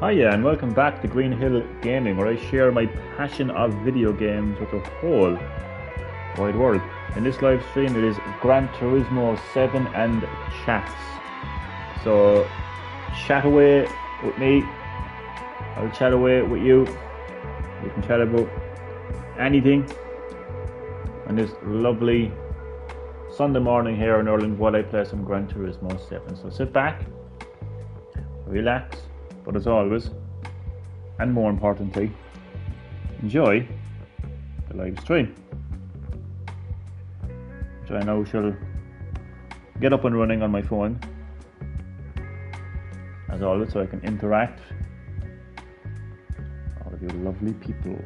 Hiya and welcome back to Green Hill Gaming, where I share my passion of video games with the whole wide world. In this live stream it is Gran Turismo 7 and chats. So chat away with me, I'll chat away with you. We can chat about anything on this lovely Sunday morning here in Ireland while I play some Gran Turismo 7. So sit back, relax, but as always, and more importantly, enjoy the live stream, which I know shall get up and running on my phone, as always, so I can interact with all of you lovely people.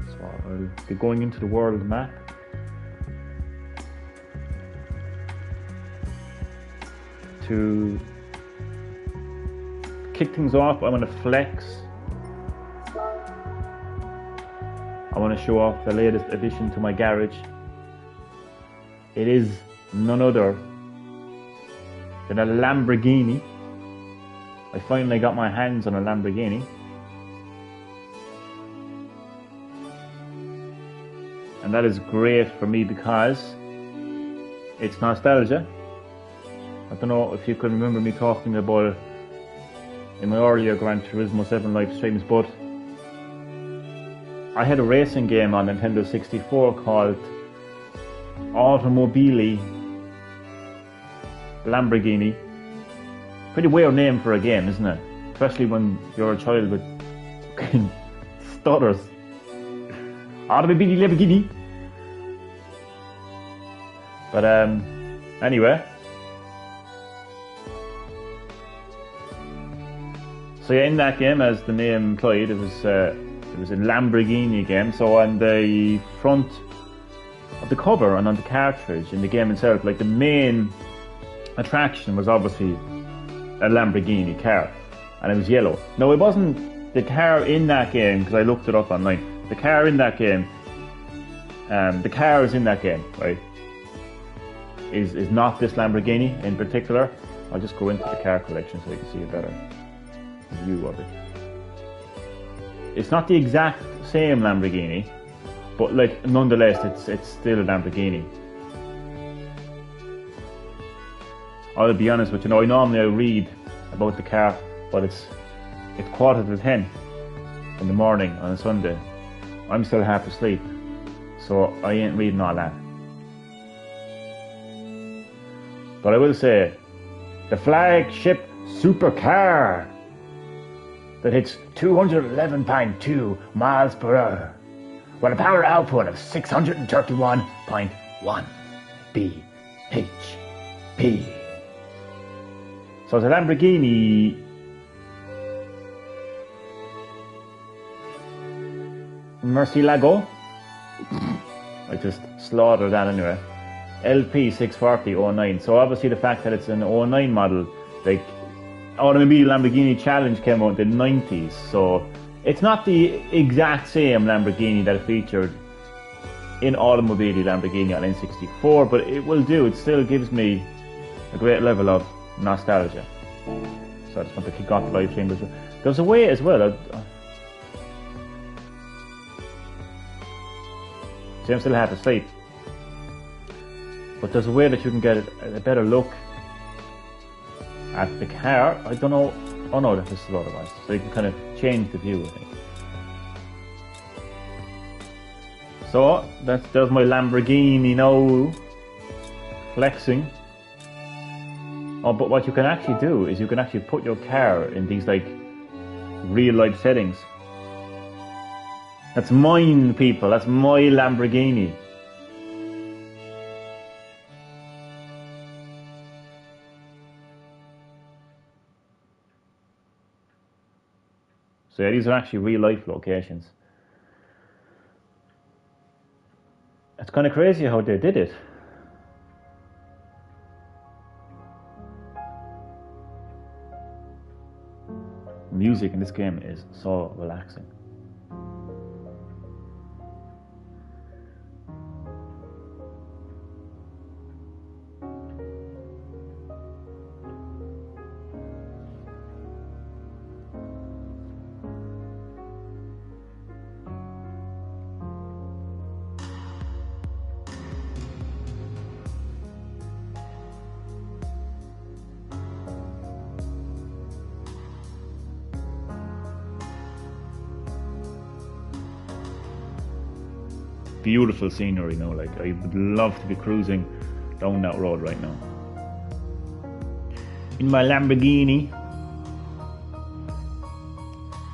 So I'll be going into the world map. To kick things off, I want to flex. I want to show off the latest addition to my garage. It is none other than a Lamborghini. I finally got my hands on a Lamborghini. And that is great for me because it's nostalgia. I don't know if you can remember me talking about it in my earlier Gran Turismo 7 live streams, but I had a racing game on Nintendo 64 called Automobili Lamborghini. Pretty weird name for a game, isn't it? Especially when you're a child with stutters. Automobili Lamborghini. But anyway. So yeah, in that game, as the name implied, it was a Lamborghini game. So on the front of the cover and on the cartridge in the game itself, like the main attraction was obviously a Lamborghini car, and it was yellow. No, it wasn't the car in that game, because I looked it up online. The car in that game, the cars in that game, right, is not this Lamborghini in particular. I'll just go into the car collection so you can see a better view of it. It's not the exact same Lamborghini, but like nonetheless it's still a Lamborghini. I'll be honest with you, I normally read about the car, but it's 10:15 in the morning on a Sunday. I'm still half asleep, so I ain't reading all that. But I will say, the flagship supercar that hits 211.2 miles per hour with a power output of 631.1 bhp. So it's a Lamborghini Murcielago. I just slaughtered that anyway. LP 64009. So obviously the fact that it's an 09 model, like Automobili Lamborghini Challenge came out in the 90s, so it's not the exact same Lamborghini that featured in Automobili Lamborghini on N64, but it will do. It still gives me a great level of nostalgia. So I just want to kick off the live stream. There's a way as well. See, I'm still half asleep, but there's a way that you can get a better look at the car. I don't know. Oh no, this is otherwise. So you can kind of change the view, I think. So there's my Lamborghini now, flexing. Oh, but what you can actually do is you can actually put your car in these like real life settings. That's mine, people. That's my Lamborghini. So yeah, these are actually real life locations. It's kind of crazy how they did it. Music in this game is so relaxing. beautiful scenery, you know, like I would love to be cruising down that road right now. In my Lamborghini.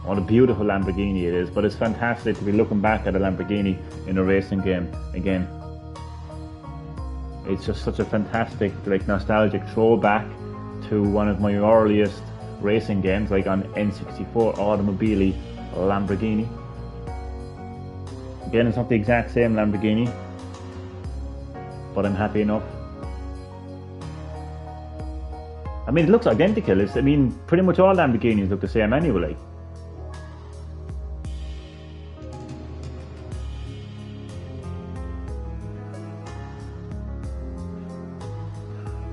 What a beautiful Lamborghini it is, but it's fantastic to be looking back at a Lamborghini in a racing game again. It's just such a fantastic, like, nostalgic throwback to one of my earliest racing games, like on N64 Automobili Lamborghini. Again, it's not the exact same Lamborghini, but I'm happy enough. I mean, it looks identical. I mean, pretty much all Lamborghinis look the same anyway, like.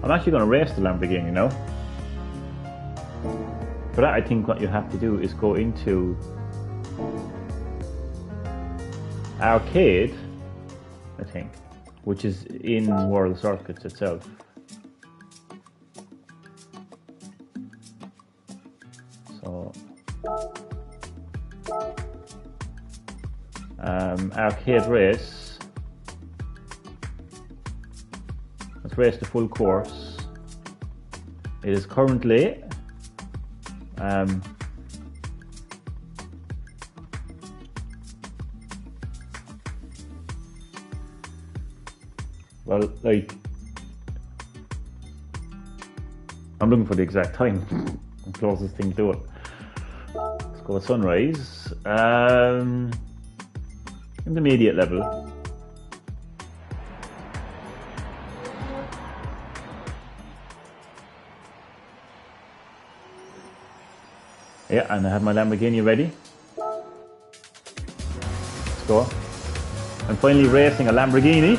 I'm actually going to race the Lamborghini now. For that, I think what you have to do is go into arcade, I think, which is in World Circuits itself. So, arcade race. Let's race the full course. It is currently well, like, I'm looking for the exact time. The closest thing to it. Let's go with sunrise. Intermediate level. Yeah, and I have my Lamborghini ready. Let's go. I'm finally racing a Lamborghini.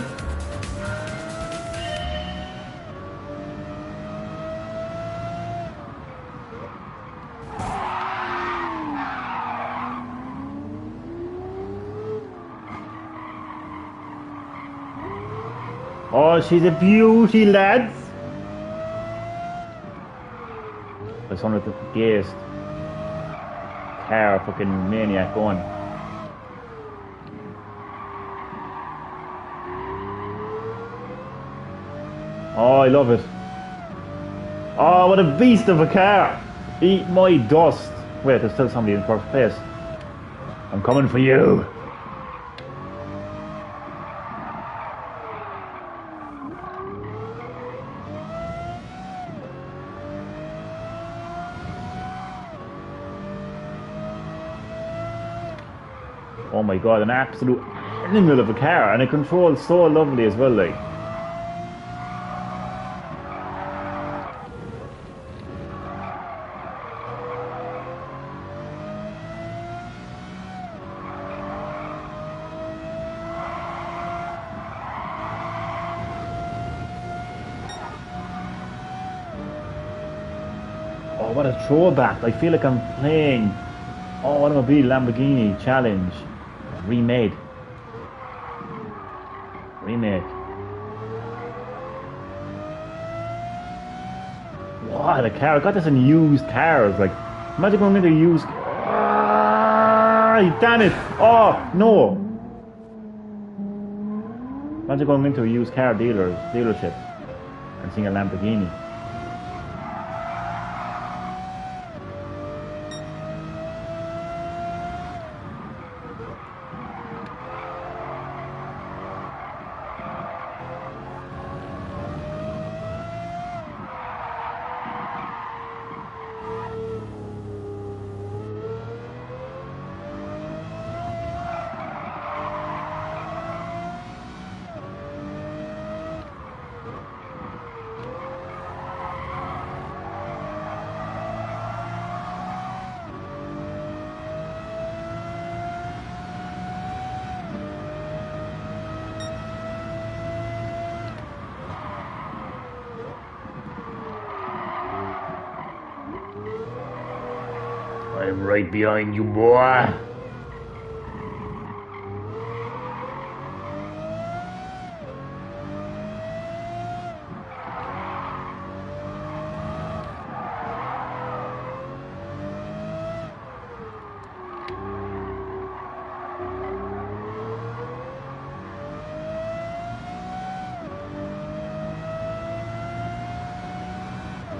Oh, she's a beauty, lads. There's one of the gayest car fucking maniac going. Oh, I love it. Oh, what a beast of a car. Eat my dust. Wait, there's still somebody in first place. I'm coming for you. Oh my god, an absolute animal of a car, and it controls so lovely as well, like. Oh, what a throwback. I feel like I'm playing Automobile Lamborghini Challenge. Remade. What a car. I got this in used cars. Like, imagine going into a used... damn it. Oh, no. Imagine going into a used car dealership and seeing a Lamborghini. I'm right behind you, boy.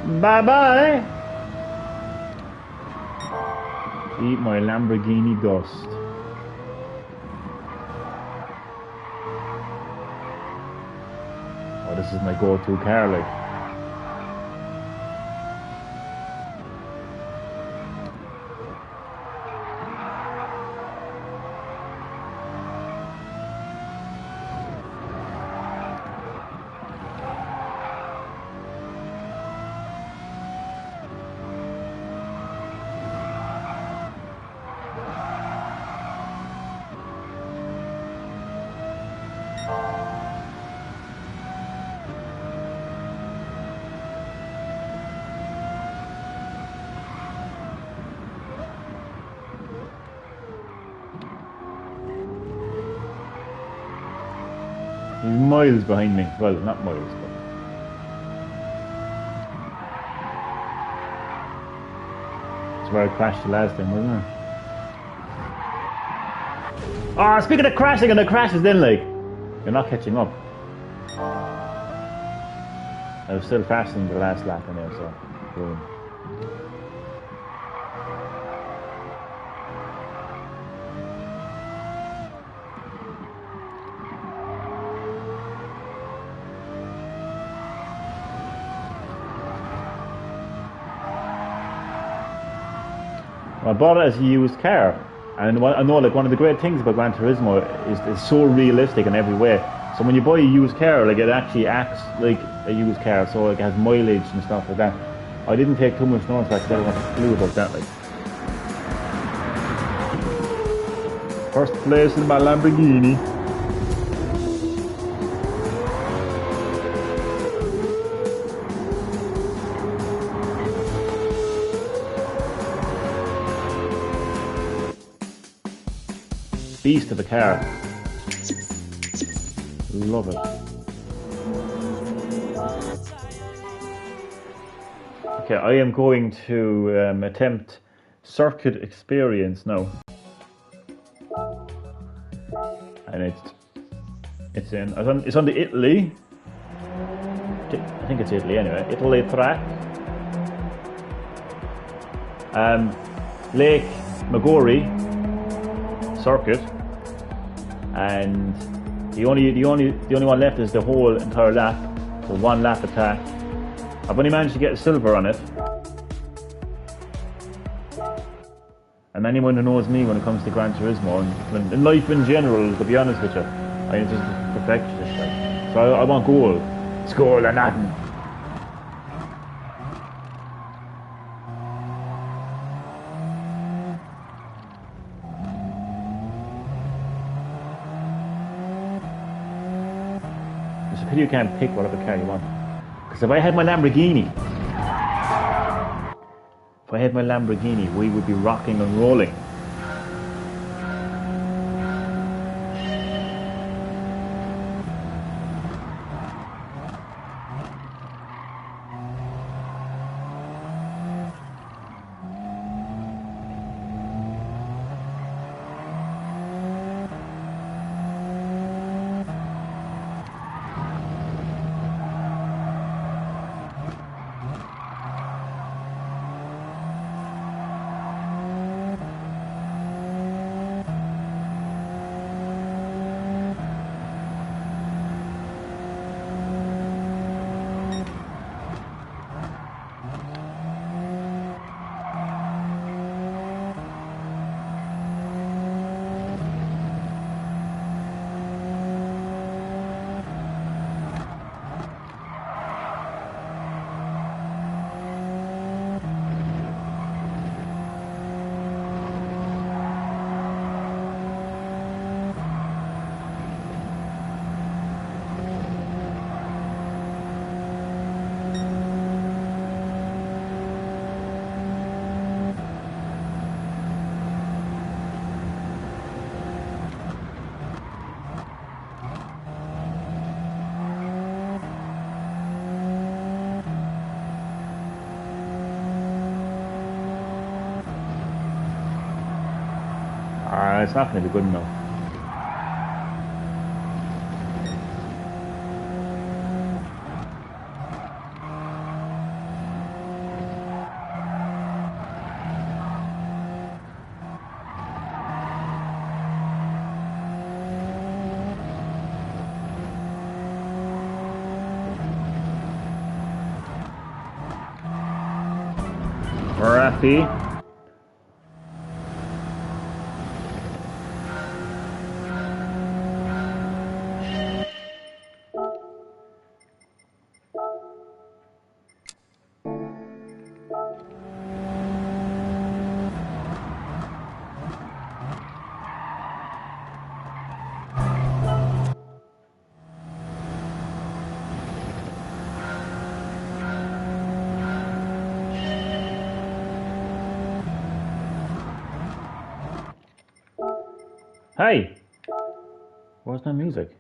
Bye bye. Eat my Lamborghini dust. Oh, this is my go-to car, like. He's miles behind me. Well, not miles, but... That's where I crashed the last time, wasn't it? Oh, speaking of crashing and the crashes then, like... You're not catching up. I was still faster than the last lap in there, so... Boom. I bought it as a used car, and I know like one of the great things about Gran Turismo is it's so realistic in every way. So when you buy a used car, like it actually acts like a used car, so like it has mileage and stuff like that. I didn't take too much notice because I don't have a clue about that. Like first place in my Lamborghini. Beast of a car. Love it. Okay, I am going to attempt circuit experience now. And it's on the Italy. I think it's Italy anyway. Italy track. Lake Maggiore circuit. And the only one left is the whole entire lap, so one lap attack. I've only managed to get a silver on it. And anyone who knows me when it comes to Gran Turismo and in life in general, to be honest with you, I just perfectionist. Like. So I want gold. It's gold or nothing. You can't pick whatever car you want. Because if I had my Lamborghini, we would be rocking and rolling. It's not going to be good enough. Raffy. Hey! Where's my music?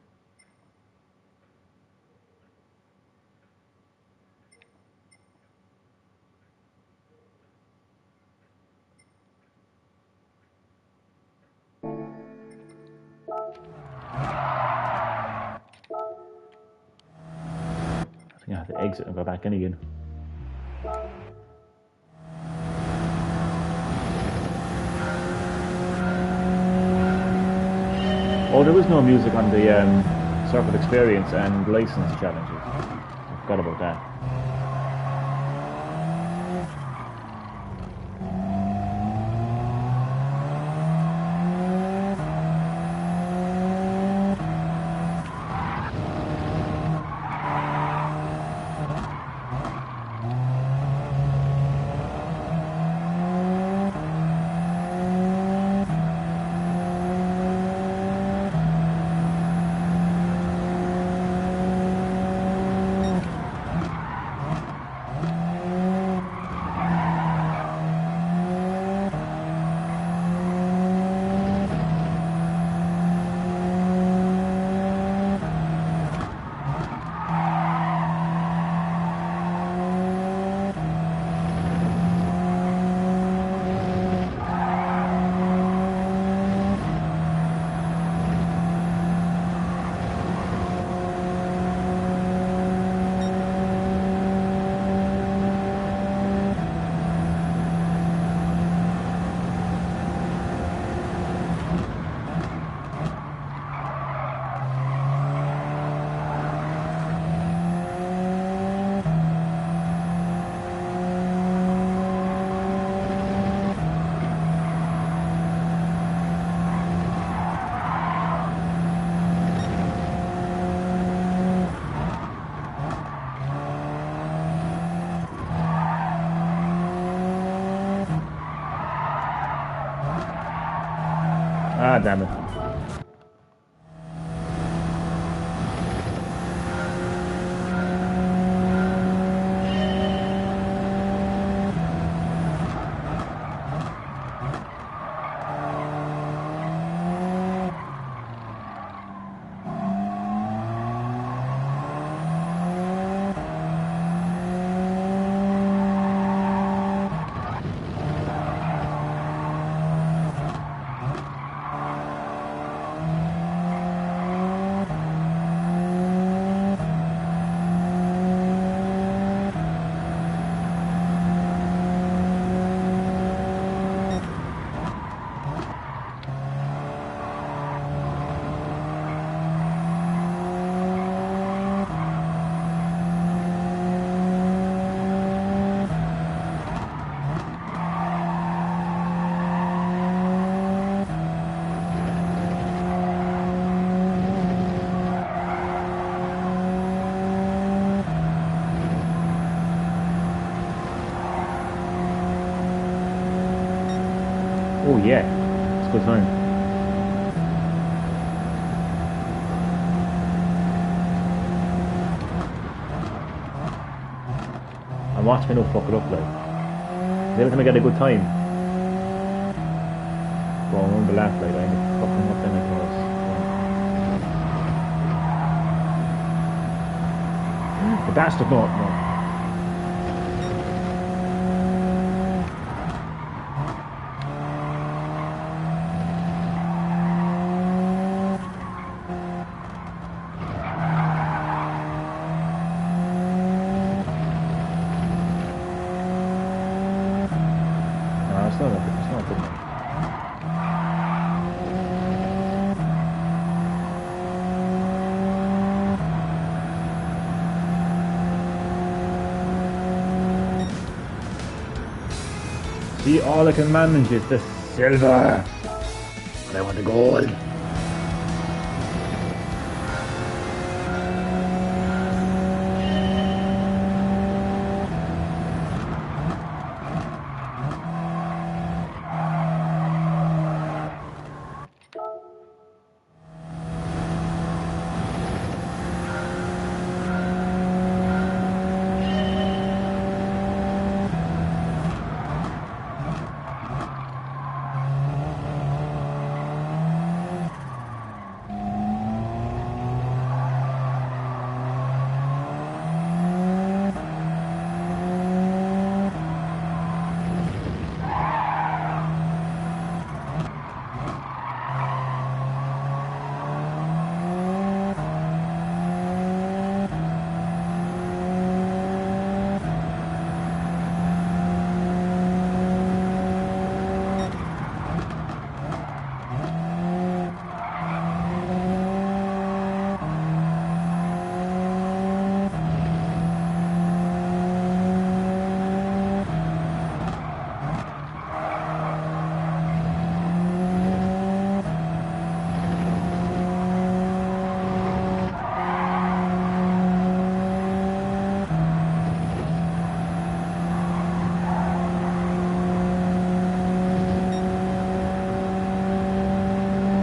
I think I have to exit and go back in again. Oh, there was no music on the Circle Experience and License challenges. I forgot about that. Ah, damn it. Oh yeah, it's a good time. And watch me not fuck it up, like. Every time I get a good time, going on the left, like, I end up fucking up then I cross. The bastard, no. It's not good enough. See, all I can manage is the silver. But I want the gold.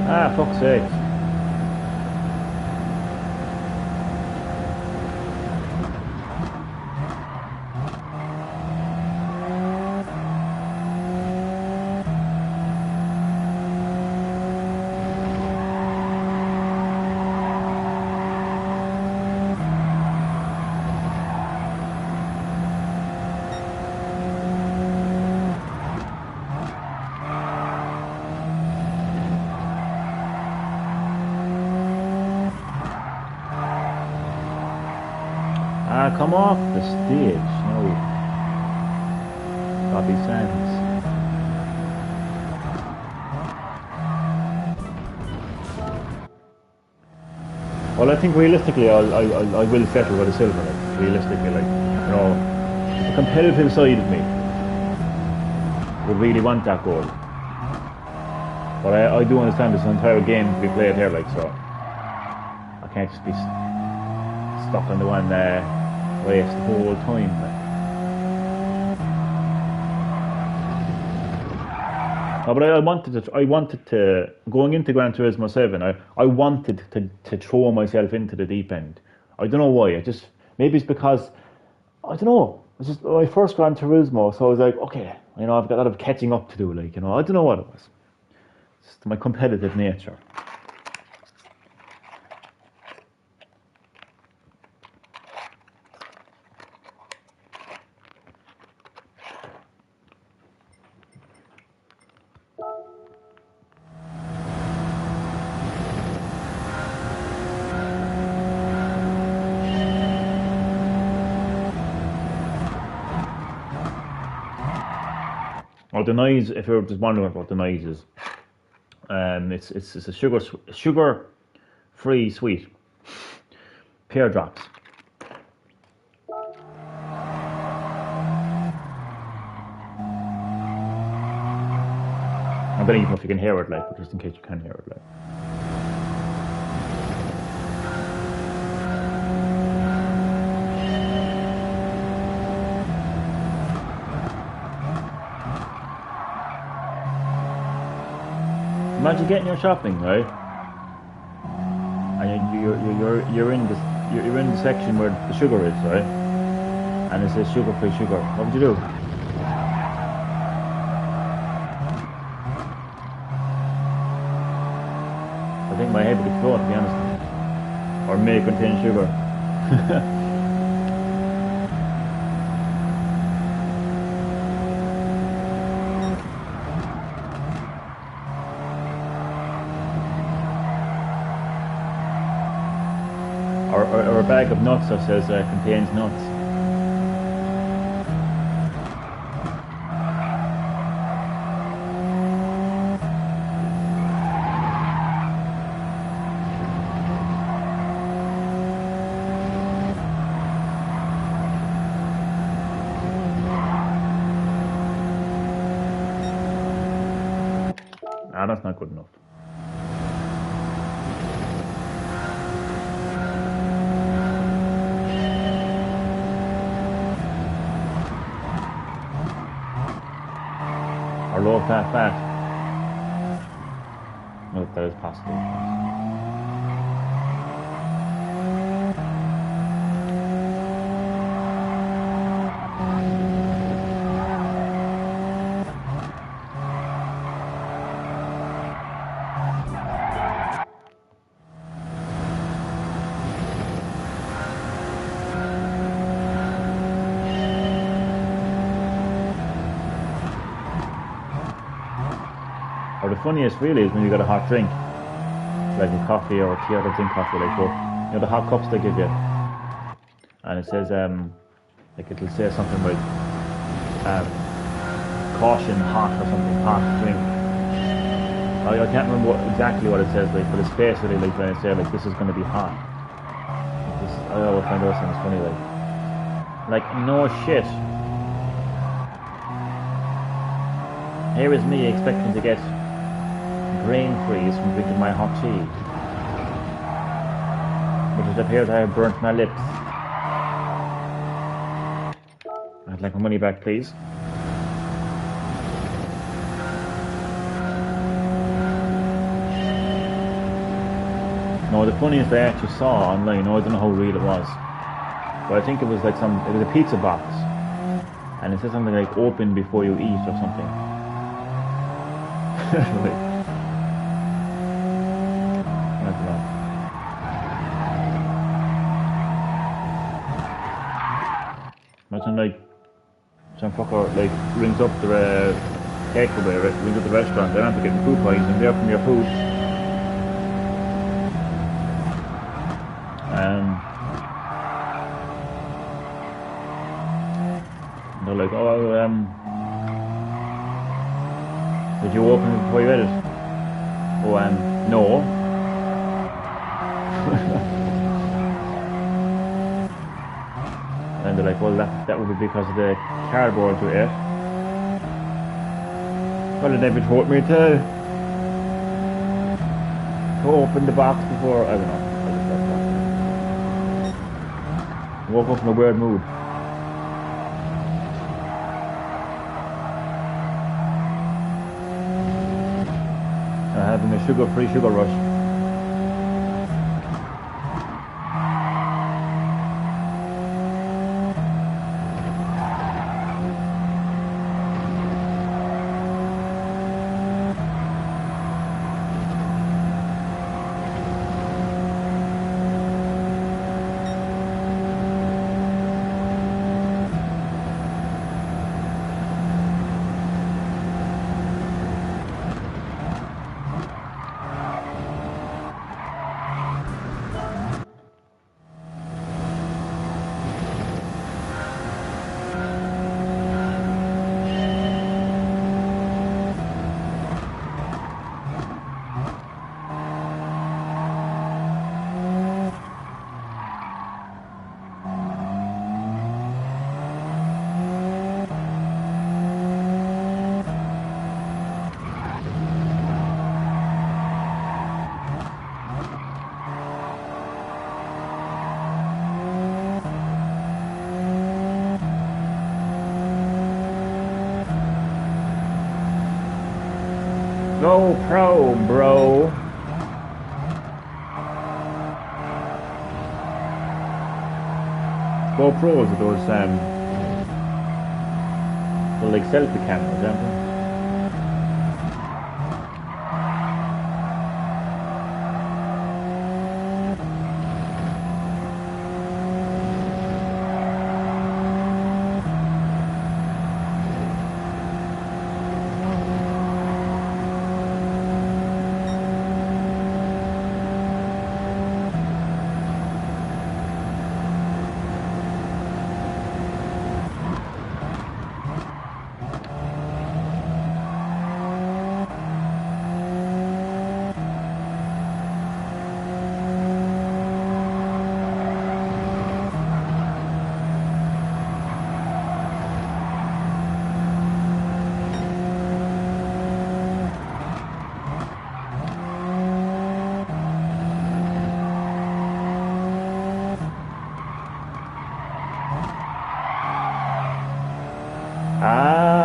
Ah, fuck's sake. Ah, come off the stage. No. Bobby Sands. Well, I think realistically, I will settle with a silver. Like, realistically, like, you know, the competitive side of me would really want that goal. But I do understand this entire game to be played here, like, so I can't just be stuck on the one race the whole time. Like. No, but I wanted to, going into Gran Turismo 7, I wanted to throw myself into the deep end. I don't know why. Maybe it's because, I don't know. It's just my first Gran Turismo, so I was like, okay, you know, I've got a lot of catching up to do, like, you know, I don't know what it was. It's just my competitive nature. Or the noise, if you're just wondering what the noise is, it's a sugar-free sweet. Pear drops. I don't even know if you can hear it, like, but just in case you can hear it, like. Imagine getting your shopping, right? And you're in the section where the sugar is, right? And it says sugar-free sugar. What would you do? I think my head would explode, to be honest. Or may contain sugar. Or a bag of nuts that says contains nuts. Nah, that's not good enough. Or low fat. Well, that is possible. Or the funniest really is when you got a hot drink, like a coffee or a tea, or drink coffee, like, but you know the hot cups they give you, and it says like it'll say something like caution hot or something, hot drink. I can't remember exactly what it says, like, but it's basically like when I say like this is going to be hot. I always find those things funny, like no shit. Here is me expecting to get brain freeze from drinking my hot tea, but it appears I have burnt my lips. I'd like my money back, please. No, the funniest I actually saw online, I don't know how real it was, but I think it was like it was a pizza box, and it said something like open before you eat or something. Like, I don't know. Imagine like some fucker like rings up the takeaway, rings up the restaurant, they're not getting food poisoning there from your food. They're like, oh, did you open it before you ate it? Oh, no. And they're like, well, that would be because of the cardboard you ate. Well, they never told me to open the box before. I don't know. I woke up in a weird mood. Having a sugar-free sugar rush. Go pro, bro. GoPros are those well, like selfie cameras, aren't they?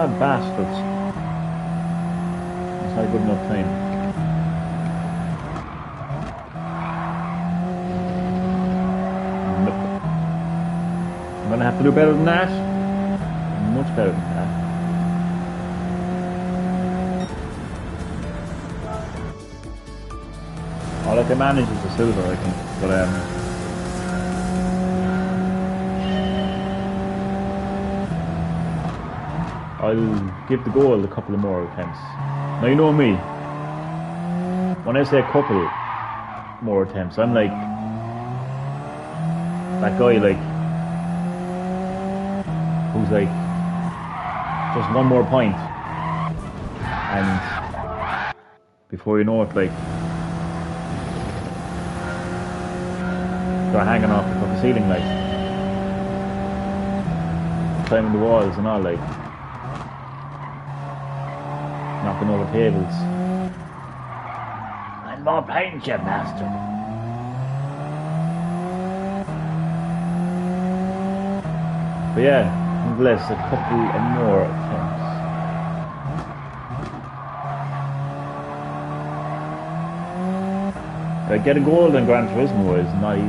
bastards. It's not a good enough time. Nope. I'm gonna have to do better than that. Much better than that. All I can manage is the silver, I think. But I'll give the goal a couple of more attempts. Now you know me. When I say a couple more attempts, I'm like that guy, like who's like just one more point, and before you know it, like they're hanging off the fucking ceiling, like climbing the walls and all, like knocking over tables. I'm more behind you, master. But yeah, nonetheless, a couple of more attempts. Getting gold in Gran Turismo is not easy.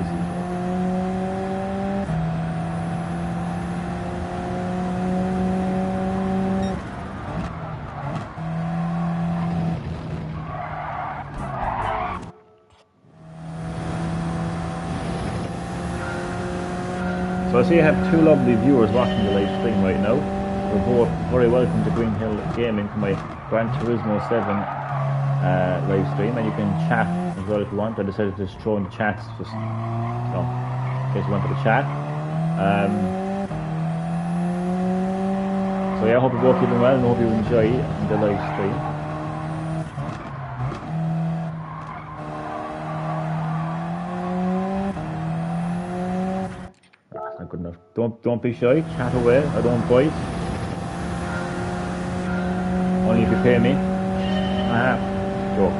So I see I have two lovely viewers watching the live stream right now. You're both very welcome to Green Hill Gaming for my Gran Turismo 7 live stream, and you can chat as well if you want. I decided to just throw in the chats, just in case you wanted to chat. So yeah, I hope you're both keeping well and hope you enjoy the live stream. That's not good enough. Don't be shy, chat away, I don't bite. Only if you pay me. Joke.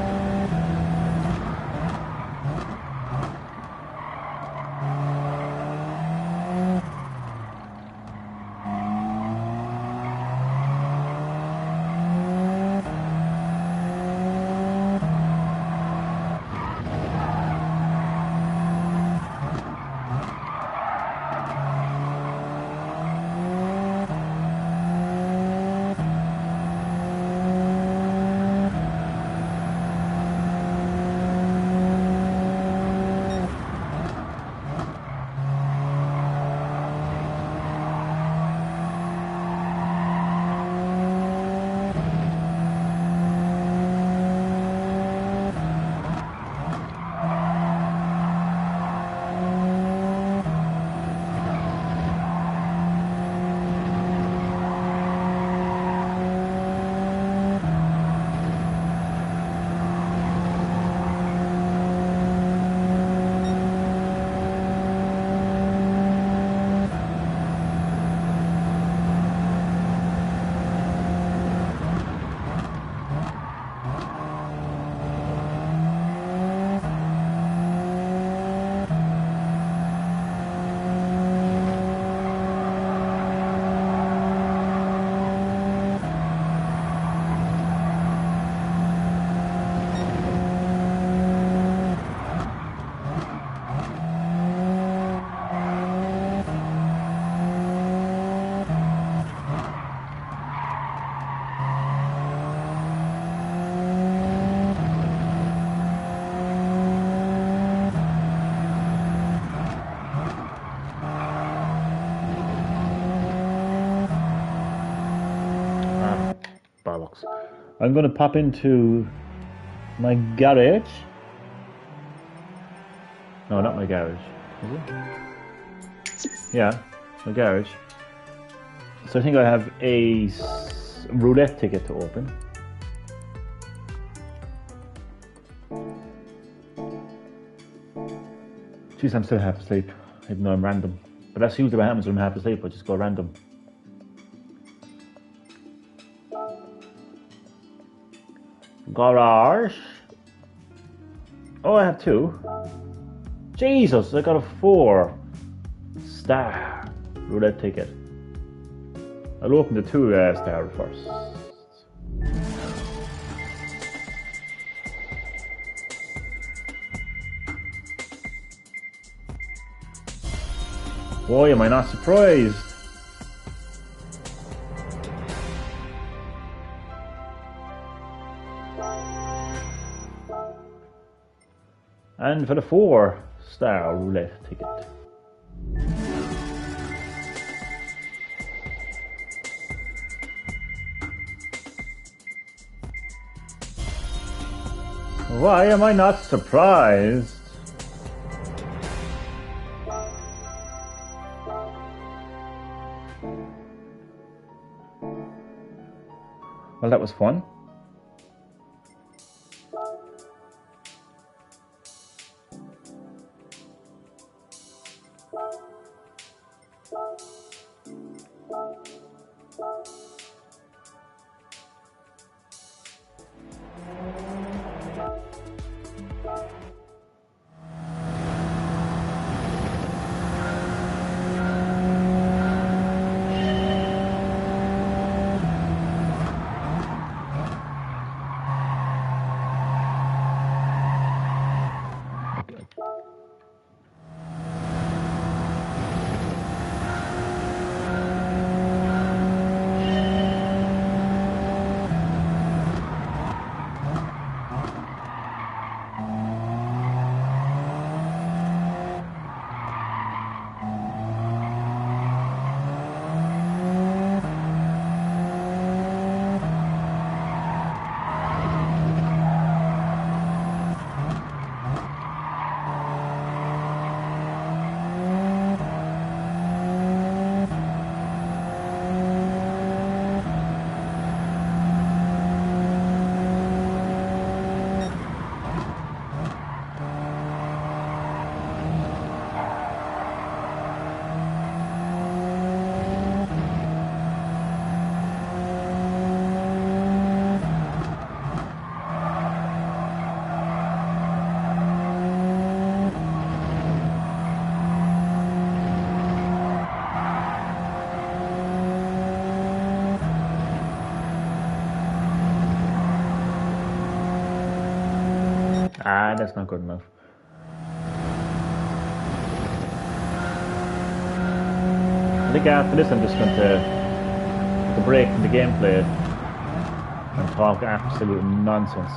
I'm going to pop into my garage. No, not my garage. Is it? Yeah, my garage. So I think I have a roulette ticket to open. Jeez, I'm still half asleep, even though I'm random. But that's usually what happens when I'm half asleep, I just go random. Garage. Oh, I have two. Jesus, I got a 4-star roulette ticket. I'll open the 2 star first. Why am I not surprised? And for the 4-star roulette ticket. Why am I not surprised? Well, that was fun. Ah, that's not good enough. I think after this I'm just going to take a break from the gameplay and talk absolute nonsense.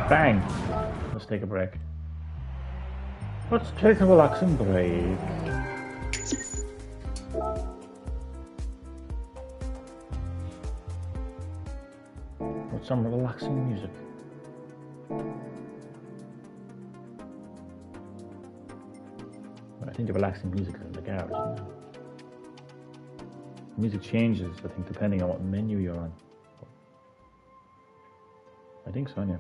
Bang! Let's take a break. Let's take a relaxing break. With some relaxing music. I think the relaxing music is in the garage, isn't it? Music changes, I think, depending on what menu you're on. I think so, yeah.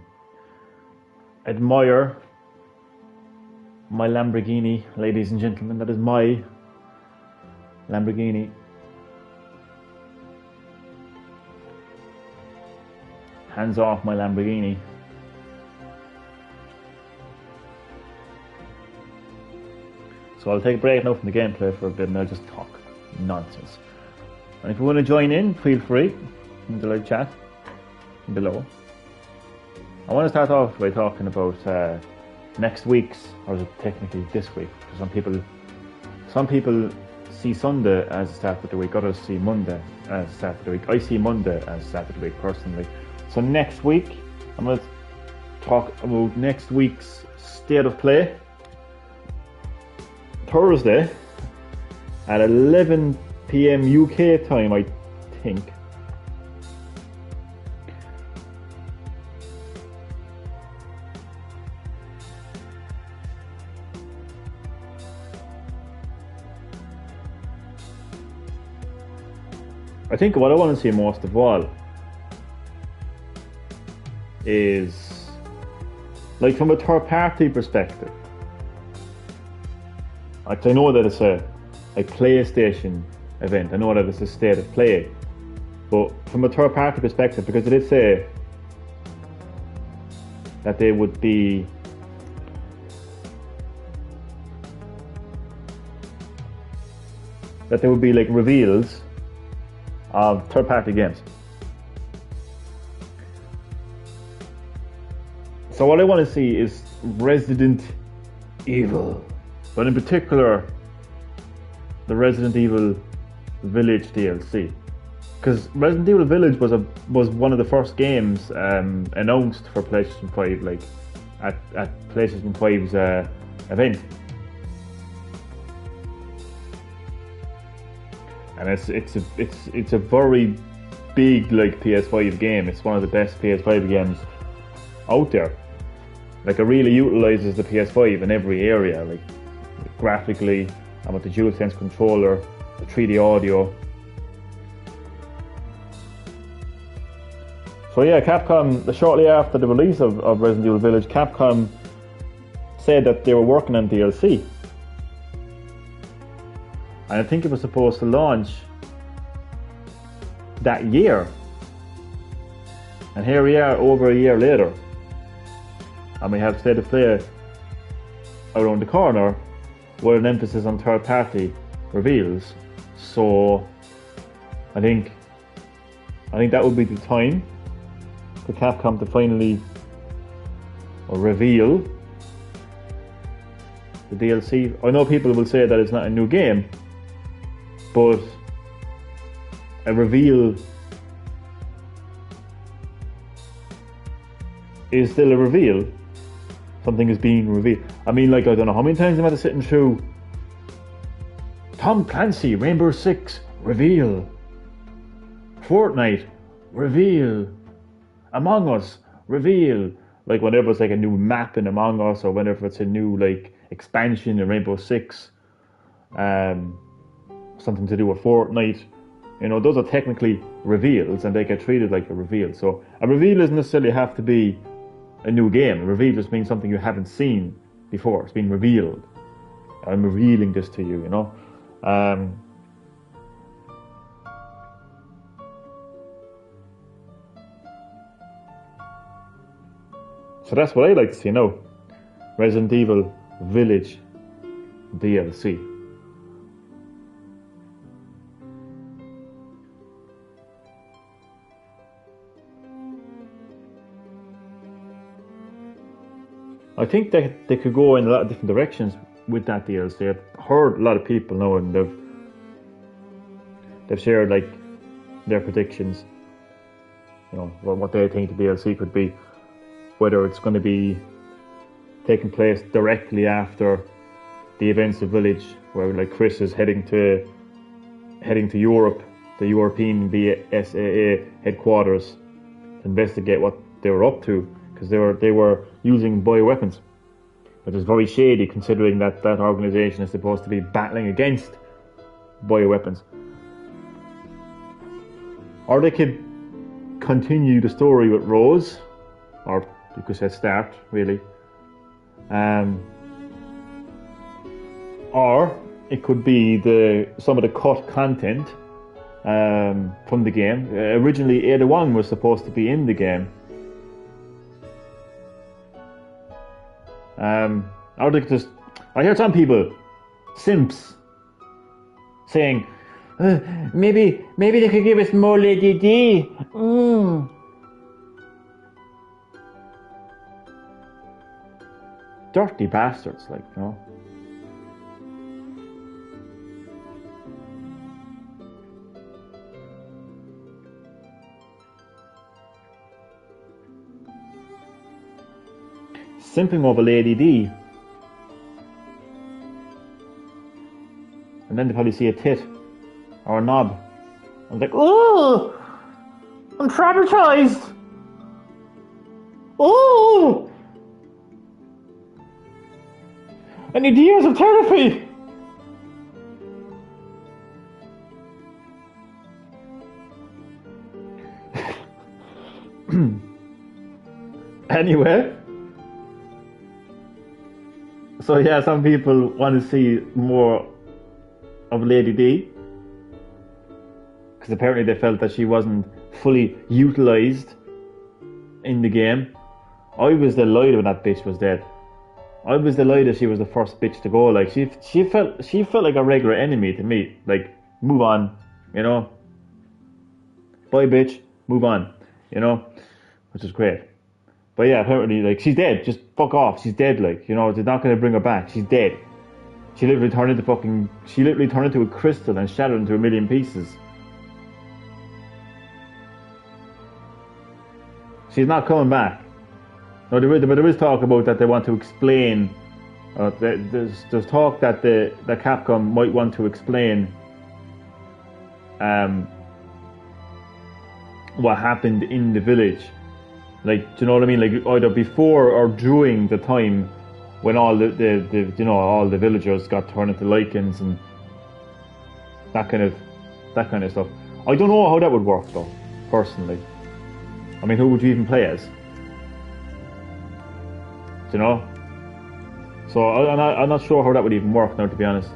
Admire my Lamborghini, ladies and gentlemen. That is my Lamborghini. Hands off my Lamborghini. So I'll take a break now from the gameplay for a bit and I'll just talk nonsense. And if you want to join in, feel free in the live chat below. I want to start off by talking about next week's, or is it technically this week? Because some people see Sunday as the start of the week, others see Monday as the start of the week. I see Monday as the start of the week personally. So next week, I'm going to talk about next week's state of play Thursday at 11 p.m. UK time, I think. I think what I want to see most of all is, like, from a third party perspective. Like, I know that it's a PlayStation event, I know that it's a state of play, but from a third party perspective, because they did say that they would be like reveals of third party games. So what I want to see is Resident Evil, but in particular the Resident Evil Village DLC, because Resident Evil Village was one of the first games announced for PlayStation 5, like at PlayStation 5's event, and it's a very big, like, PS5 game. It's one of the best PS5 games out there. Like, it really utilizes the PS5 in every area, like graphically, and with the DualSense controller, the 3D audio. So yeah, Capcom, shortly after the release of Resident Evil Village, Capcom said that they were working on DLC. And I think it was supposed to launch that year. And here we are over a year later. And we have State of Play around the corner with an emphasis on third party reveals. So I think that would be the time for Capcom to finally reveal the DLC. I know people will say that it's not a new game, but a reveal is still a reveal. Something is being revealed. I mean, like, I don't know how many times I'm had to sitting through Tom Clancy, Rainbow Six, reveal. Fortnite, reveal. Among Us, reveal. Like, whenever it's like a new map in Among Us, or whenever it's a new, like, expansion in Rainbow Six, something to do with Fortnite, you know, those are technically reveals and they get treated like a reveal. So a reveal doesn't necessarily have to be a new game. A reveal just means something you haven't seen before. It's been revealed. I'm revealing this to you, you know. So that's what I like to see now. Resident Evil Village DLC. I think that they could go in a lot of different directions with that DLC. I've heard a lot of people know, and they've shared, like, their predictions. You know, what they think the DLC could be, whether it's going to be taking place directly after the events of Village, where, like, Chris is heading to Europe, the European BSAA headquarters, to investigate what they were up to, because they were using bioweapons, which is very shady considering that organisation is supposed to be battling against bioweapons. Or they could continue the story with Rose, or you could say start, really. Or it could be some of the cut content from the game. Originally, Ada Wong was supposed to be in the game. Or they could I hear some people, simps, saying, maybe they could give us more Lady D. Dirty bastards, like, you know. Simping over Lady D. and then they probably see a tit or a knob. I'm like, oh, I'm traumatized. Oh, I need years of therapy. Anyway, so yeah, some people want to see more of Lady D because apparently they felt that she wasn't fully utilized in the game. I was delighted when that bitch was dead. I was delighted she was the first bitch to go. Like she felt like a regular enemy to me. Like, move on, you know. Bye, bitch. Move on, you know, which is great. But yeah, apparently, like, she's dead. Just fuck off. She's dead. Like, you know, they're not gonna bring her back. She's dead. She literally turned into a crystal and shattered into a million pieces. She's not coming back. No, there is talk about that they want to explain. There's talk that the Capcom might want to explain what happened in the village. Like, do you know what I mean? Like, either before or during the time when all the all the villagers got turned into lichens and that kind of stuff. I don't know how that would work though, personally. I mean, who would you even play as? Do you know? So I'm not sure how that would even work now, to be honest.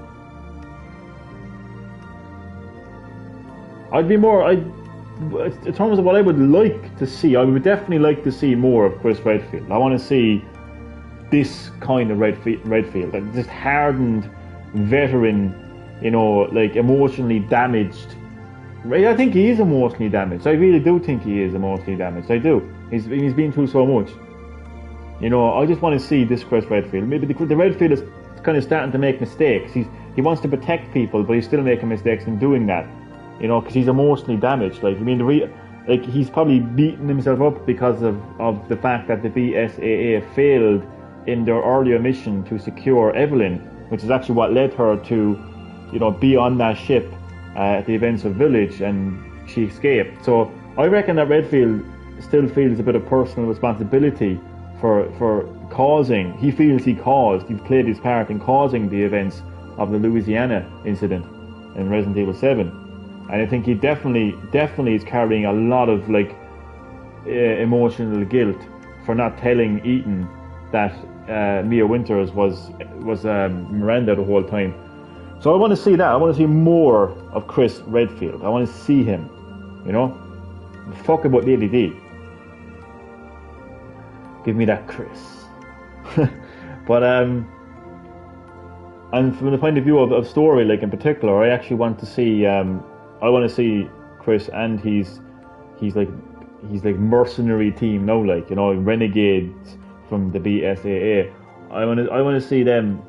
In terms of what I would like to see, I would definitely like to see more of Chris Redfield. I want to see this kind of Redfield, like this hardened veteran, you know, like emotionally damaged. I think he is emotionally damaged. I really do think he is emotionally damaged. I do. He's been through so much. You know, I just want to see this Chris Redfield. Maybe the Redfield is kind of starting to make mistakes. He wants to protect people, but he's still making mistakes in doing that. You know, because he's emotionally damaged. Like, I mean, he's probably beating himself up because of the fact that the BSAA failed in their earlier mission to secure Evelyn, which is actually what led her to, you know, be on that ship at the events of Village, and she escaped. So I reckon that Redfield still feels a bit of personal responsibility for causing. He feels he played his part in causing the events of the Louisiana incident in Resident Evil 7. And I think he definitely is carrying a lot of like emotional guilt for not telling Ethan that Mia Winters was Miranda the whole time. So I want to see that. I want to see more of Chris Redfield. I want to see him. You know, fuck about Lady D. Give me that Chris. But and from the point of view of story, like in particular, I actually want to see. I want to see Chris and he's like mercenary team now, like, you know, renegades from the BSAA. I want to see them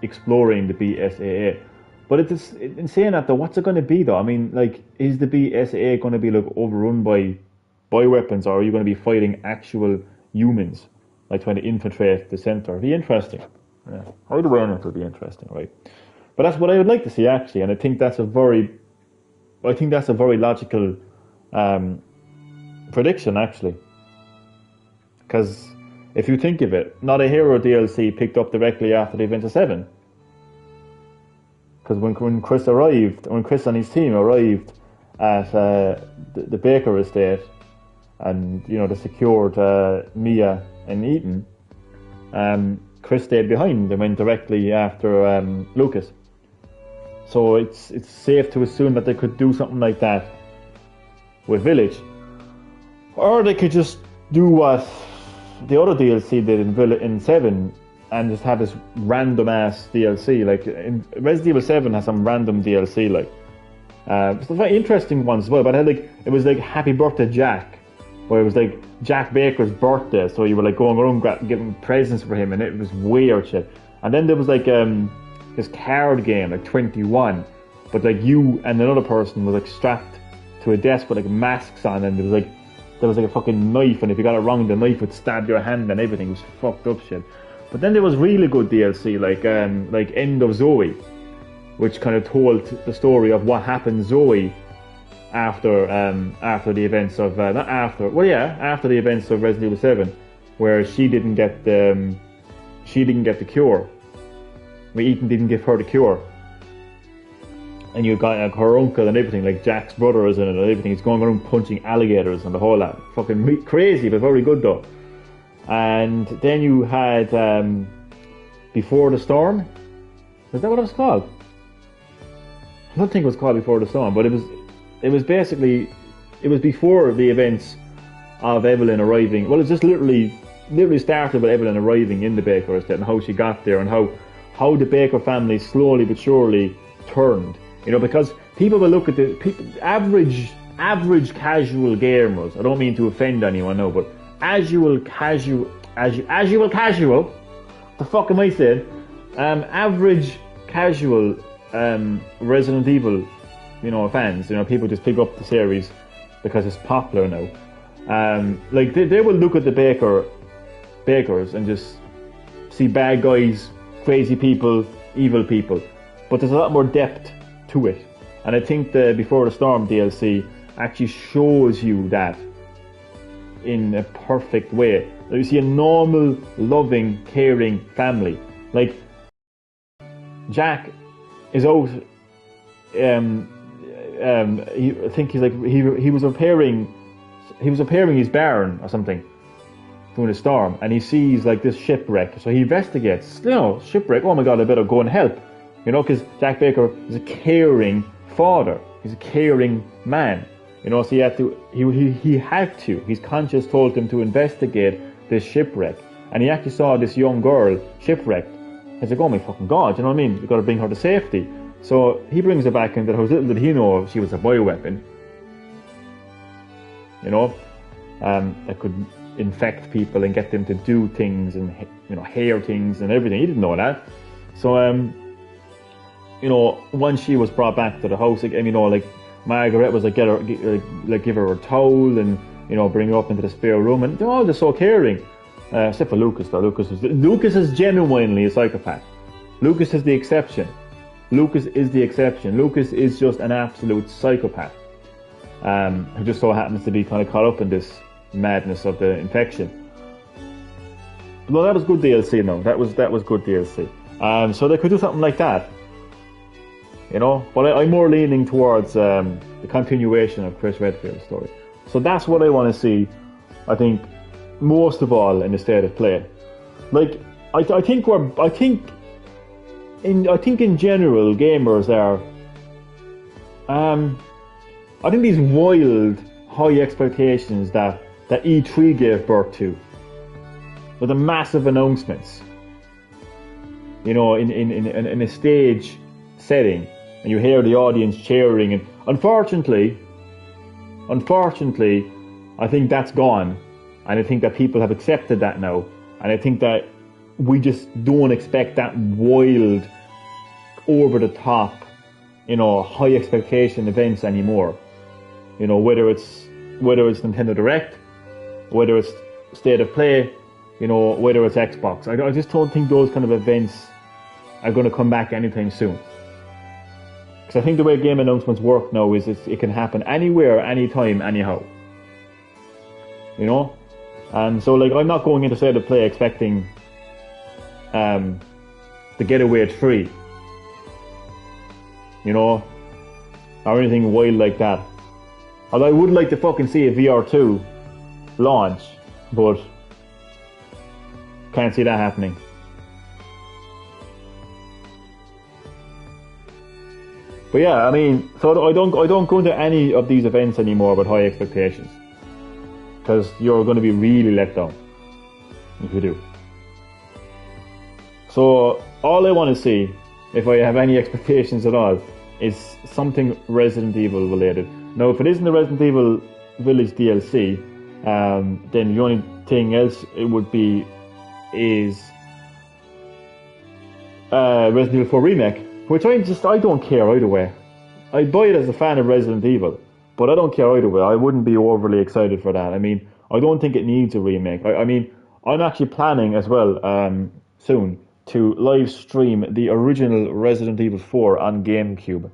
exploring the BSAA. But it's in saying that though, what's it going to be though? I mean, like, is the BSAA going to be like overrun by bioweapons, or are you going to be fighting actual humans, like trying to infiltrate the center? It'll be interesting. Yeah, either way, it'll be interesting, right? But that's what I would like to see actually, and I think that's a very logical prediction actually. Because if you think of it, Not a Hero DLC picked up directly after the event of 7. Because when Chris and his team arrived at the Baker estate, and you know they secured Mia and Ethan, Chris stayed behind and went directly after Lucas. So it's safe to assume that they could do something like that with Village, or they could just do what the other DLC did in 7 and just have this random ass DLC. Like in Resident Evil 7 has some random DLC, like some very interesting ones as well. But it was like Happy Birthday Jack, where it was like Jack Baker's birthday, so you were like going around giving presents for him, and it was weird shit. And then there was like this card game, like 21, but like you and another person was like strapped to a desk with like masks on, and there was like a fucking knife, and if you got it wrong, the knife would stab your hand and everything. It was fucked up shit. But then there was really good DLC, like End of Zoe, which kind of told the story of what happened Zoe after the events of not after well yeah after the events of Resident Evil 7, where she didn't get the cure. Ethan didn't give her the cure, and you got like, her uncle and everything, like Jack's brother is in it and everything. He's going around punching alligators and the whole lot. Fucking crazy, but very good though. And then you had Before the Storm. Is that what it was called? I don't think it was called Before the Storm, but it was basically before the events of Evelyn arriving. Well, it's just literally started with Evelyn arriving in the Baker estate and how she got there and how the Baker family slowly but surely turned. You know, because people will look at the average casual gamers. I don't mean to offend anyone, no, but as you will casual. The fuck am I saying? Average casual Resident Evil, fans. People just pick up the series because it's popular now. Like they will look at the Bakers and just see bad guys, crazy people, evil people. But there's a lot more depth to it, and I think the Before the Storm DLC actually shows you that in a perfect way. You see a normal, loving, caring family. Like Jack is out. I think he's like he was repairing his barn or something during a storm, and he sees like this shipwreck. So he investigates. Shipwreck. Oh my God! I better go and help. Because Jack Baker is a caring father. He's a caring man. So he had to. His conscience told him to investigate this shipwreck, and he actually saw this young girl shipwrecked. He's like, oh my fucking God, you know what I mean? You've got to bring her to safety. So he brings her back into the house. Little did he know she was a bioweapon. That could infect people and get them to do things and hair things and everything. He didn't know that. So once she was brought back to the house, like Margaret was like, give her a towel and bring her up into the spare room, and they're all just so caring, except for Lucas though. Lucas is genuinely a psychopath. Lucas is the exception. Lucas is just an absolute psychopath, who just so happens to be kind of caught up in this madness of the infection. No, that was good DLC. No, that was good DLC. So they could do something like that. But I'm more leaning towards the continuation of Chris Redfield's story. So that's what I want to see. I think most of all in the state of play. Like I think in general gamers are. I think these wild high expectations that E3 gave birth to, with the massive announcements. In a stage setting. And you hear the audience cheering, and unfortunately, I think that's gone, and I think that people have accepted that now, and I think that we just don't expect that wild, over the top, high expectation events anymore. Whether it's Nintendo Direct, whether it's State of Play, whether it's Xbox. I just don't think those kind of events are going to come back anytime soon. Because I think the way game announcements work now is it can happen anywhere, anytime, anyhow. And so like I'm not going into State of Play expecting to get away at 3. Or anything wild like that. Although I would like to fucking see a VR2 launch, but can't see that happening. But yeah, I mean, so I don't go into any of these events anymore with high expectations, because you're going to be really let down if you do. So all I want to see, if I have any expectations at all, is something Resident Evil related. Now, if it isn't the Resident Evil Village DLC, then the only thing else it would be is Resident Evil 4 Remake. Which I don't care either way. I'd buy it as a fan of Resident Evil, but I don't care either way. I wouldn't be overly excited for that. I mean, I don't think it needs a remake. I mean, I'm actually planning as well soon to live stream the original Resident Evil 4 on GameCube.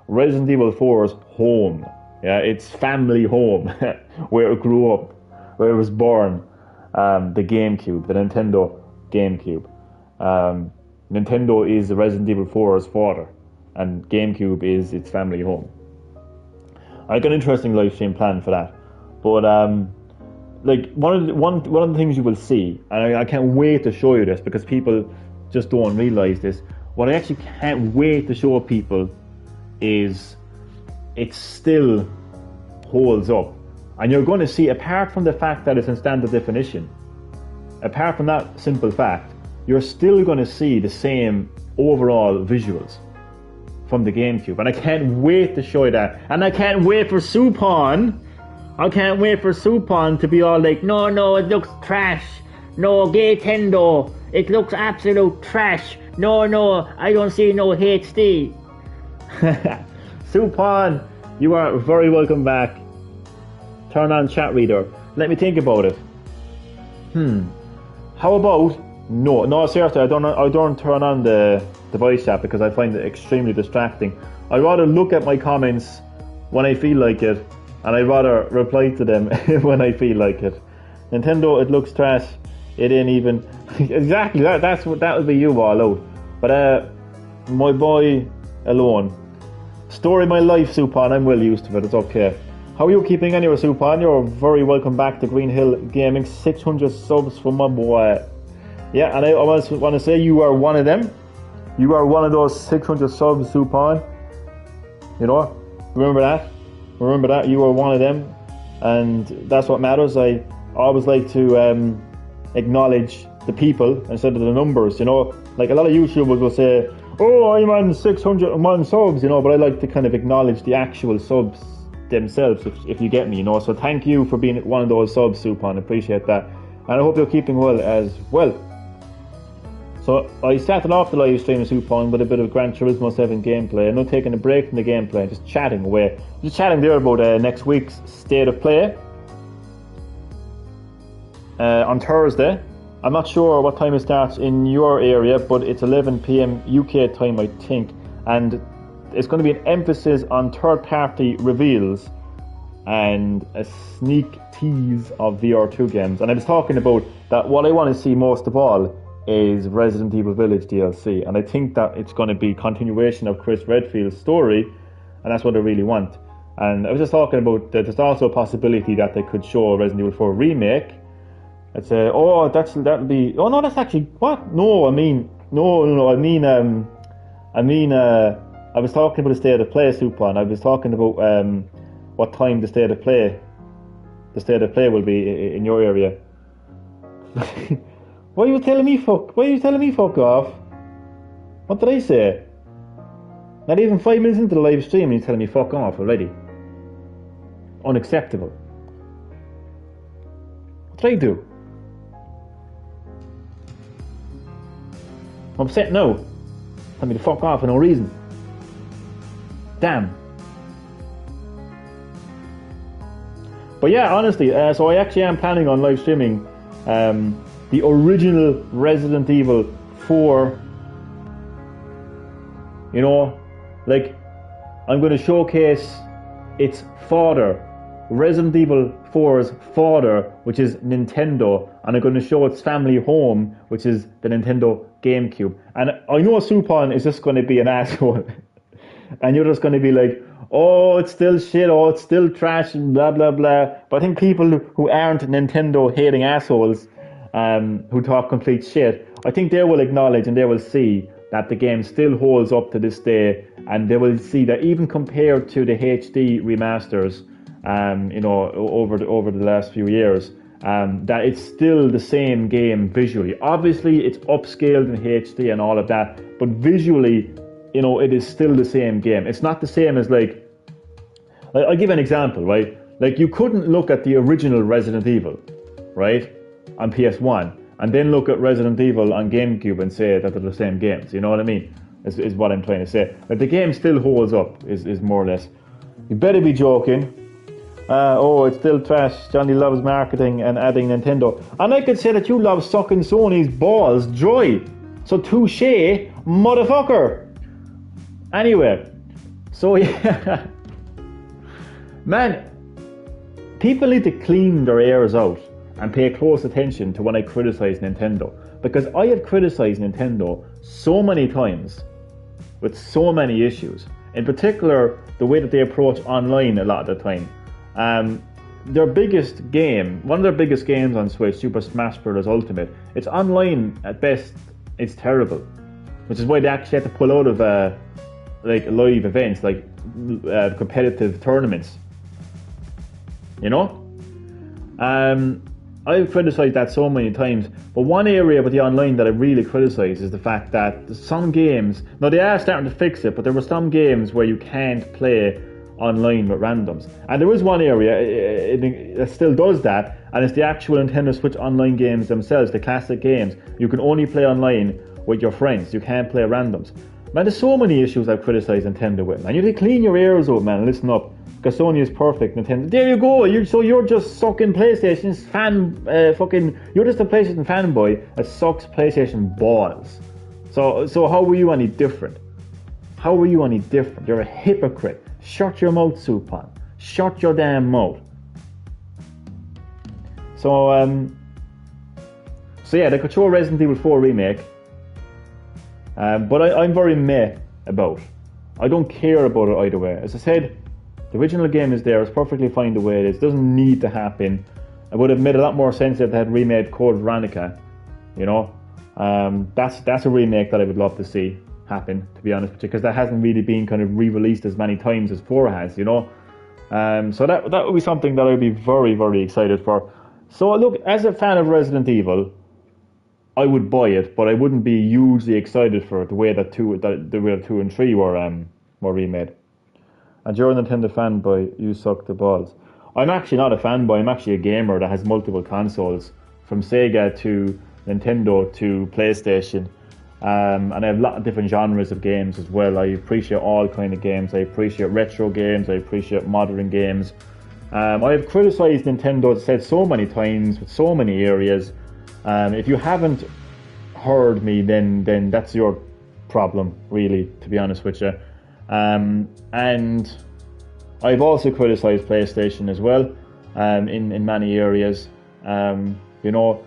Resident Evil 4's home. Yeah, its family home, where it grew up, where it was born. The GameCube, the Nintendo GameCube. Nintendo is Resident Evil 4's father, and GameCube is its family home. I got an interesting live stream planned for that, but like one of the things you will see, and I can't wait to show you this because people just don't realize this. What I actually can't wait to show people is it still holds up, and you're going to see, apart from the fact that it's in standard definition, apart from that simple fact, you're still going to see the same overall visuals from the GameCube, and I can't wait to show you that. And I can't wait for Supon. I can't wait for Supon to be all like, no, it looks trash. No, Nintendo, it looks absolute trash. No, I don't see no HD. Supon, you are very welcome back. Turn on chat reader. Let me think about it. How about no, seriously, I don't turn on the voice chat because I find it extremely distracting. I'd rather look at my comments when I feel like it, and I'd rather reply to them when I feel like it. Nintendo, it looks trash. It ain't even exactly that would be you all out. But my boy alone. Story of my life, Supon. I'm well used to it. It's okay. How are you keeping anyway, Supon? You're very welcome back to Green Hill Gaming. 600 subs for my boy. Yeah, and I want to say you are one of them. You are one of those 600 subs, Supon. You know, remember that. Remember that you are one of them, and that's what matters. I always like to acknowledge the people instead of the numbers. You know, like a lot of YouTubers will say, "Oh, I'm on 601 subs," you know, but I like to kind of acknowledge the actual subs themselves, if you get me. You know, so thank you for being one of those subs, Supon. Appreciate that, and I hope you're keeping well as well. So I started off the live stream of Supon with a bit of Gran Turismo 7 gameplay. I'm not taking a break from the gameplay, just chatting away. Just chatting there about next week's state of play on Thursday. I'm not sure what time it starts in your area, but it's 11 p.m. UK time, I think. And it's going to be an emphasis on third-party reveals and a sneak tease of VR2 games. And I was talking about that what I want to see most of all is Resident Evil Village DLC, and I think that it's going to be continuation of Chris Redfield's story, and that's what I really want. And I was just talking about that there's also a possibility that they could show a Resident Evil 4 remake. I'd say, that'd be. Oh no, that's actually what? No, I mean, no. I was talking about the state of play, Supon. I was talking about what time the state of play will be in your area. Why are you telling me fuck off? What did I say? Not even 5 minutes into the live stream and you're telling me fuck off already. Unacceptable. What did I do? I'm upset now. Tell me to fuck off for no reason. Damn. But yeah, honestly, so I actually am planning on live streaming the original Resident Evil 4, you know, like, I'm going to showcase its father, Resident Evil 4's father, which is Nintendo, and I'm going to show its family home, which is the Nintendo GameCube. And I know Supon is just going to be an asshole, and you're just going to be like, oh, it's still shit, oh, it's still trash, and blah, blah, blah. But I think people who aren't Nintendo-hating assholes, who talk complete shit, I think they will acknowledge and they will see that the game still holds up to this day, and they will see that even compared to the HD remasters, you know, over the last few years, that it's still the same game visually. Obviously, it's upscaled in HD and all of that, but visually, you know, it is still the same game. It's not the same as like I'll give an example, right? Like, you couldn't look at the original Resident Evil, right, on PS1, and then look at Resident Evil on GameCube and say that they're the same games. You know what I mean? Is what I'm trying to say. But the game still holds up, is more or less. You better be joking. Oh, it's still trash. Johnny loves marketing and adding Nintendo. And I could say that you love sucking Sony's balls dry. So touche, motherfucker. Anyway, so yeah, man, people need to clean their ears out and pay close attention to when I criticize Nintendo, because I have criticized Nintendo so many times with so many issues. In particular, the way that they approach online a lot of the time. Their biggest game, one of their biggest games on Switch, Super Smash Bros. Ultimate, it's online at best. It's terrible, which is why they actually had to pull out of like live events, like competitive tournaments. You know, I've criticised that so many times. But one area with the online that I really criticise is the fact that some games, now they are starting to fix it, but there were some games where you can't play online with randoms. And there is one area that still does that, and it's the actual Nintendo Switch online games themselves, the classic games. You can only play online with your friends. You can't play randoms. Man, there's so many issues I've criticised Nintendo with, man. You need to clean your ears out, man, and listen up. Because Sony is perfect, Nintendo. There you go. You're just sucking PlayStation's you're just a PlayStation fanboy that sucks PlayStation balls. So how were you any different? How were you any different? You're a hypocrite. Shut your mouth, Supon. Shut your damn mouth. So yeah, they could show Resident Evil 4 remake, but I'm very meh about. I don't care about it either way. As I said, the original game is there. It's perfectly fine the way it is. It doesn't need to happen. It would have made a lot more sense if they had remade Code Veronica. You know, that's a remake that I would love to see happen, to be honest with you, because that hasn't really been kind of re-released as many times as 4 has, you know. So that would be something that I'd be very, very excited for. So look, as a fan of Resident Evil, I would buy it, but I wouldn't be hugely excited for it the way that 2 and 3 were remade. And you're a Nintendo fanboy, you suck the balls. I'm actually not a fanboy, I'm actually a gamer that has multiple consoles, from Sega to Nintendo to PlayStation. And I have a lot of different genres of games as well. I appreciate all kind of games. I appreciate retro games. I appreciate modern games. I have criticised Nintendo, as I said, so many times with so many areas. If you haven't heard me, then that's your problem, really, to be honest with you. And I've also criticised PlayStation as well, in many areas. You know.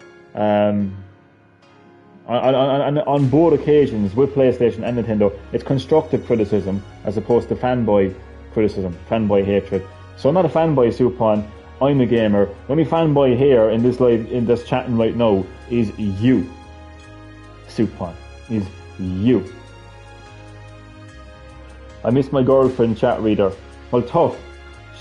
On both occasions with PlayStation and Nintendo, it's constructive criticism as opposed to fanboy criticism, fanboy hatred. So I'm not a fanboy, Supon. I'm a gamer. The only fanboy here in this chatting right now is you, Supon. Is you. I miss my girlfriend, chat reader. Well, tough.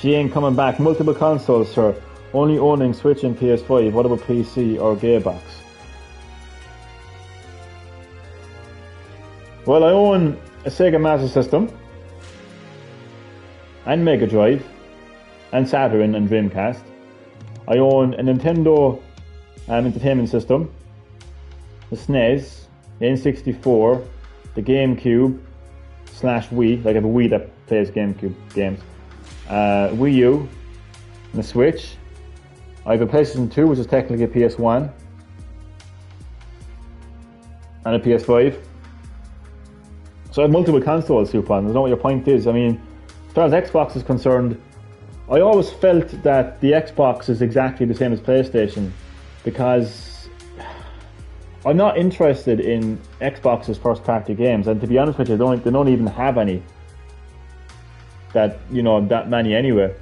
She ain't coming back. Multiple consoles, sir. Only owning Switch and PS5. What about PC or Gearbox? Well, I own a Sega Master System, and Mega Drive, and Saturn and Dreamcast. I own a Nintendo Entertainment System, the SNES, the N64, the GameCube / Wii, like I have a Wii that plays GameCube games, Wii U, and the Switch. I have a PlayStation 2, which is technically a PS1, and a PS5. So I have multiple consoles, Supon. I don't know what your point is. I mean, as far as Xbox is concerned, I always felt that the Xbox is exactly the same as PlayStation, because I'm not interested in Xbox's first-party games, and to be honest with you, they don't even have any that many anyway.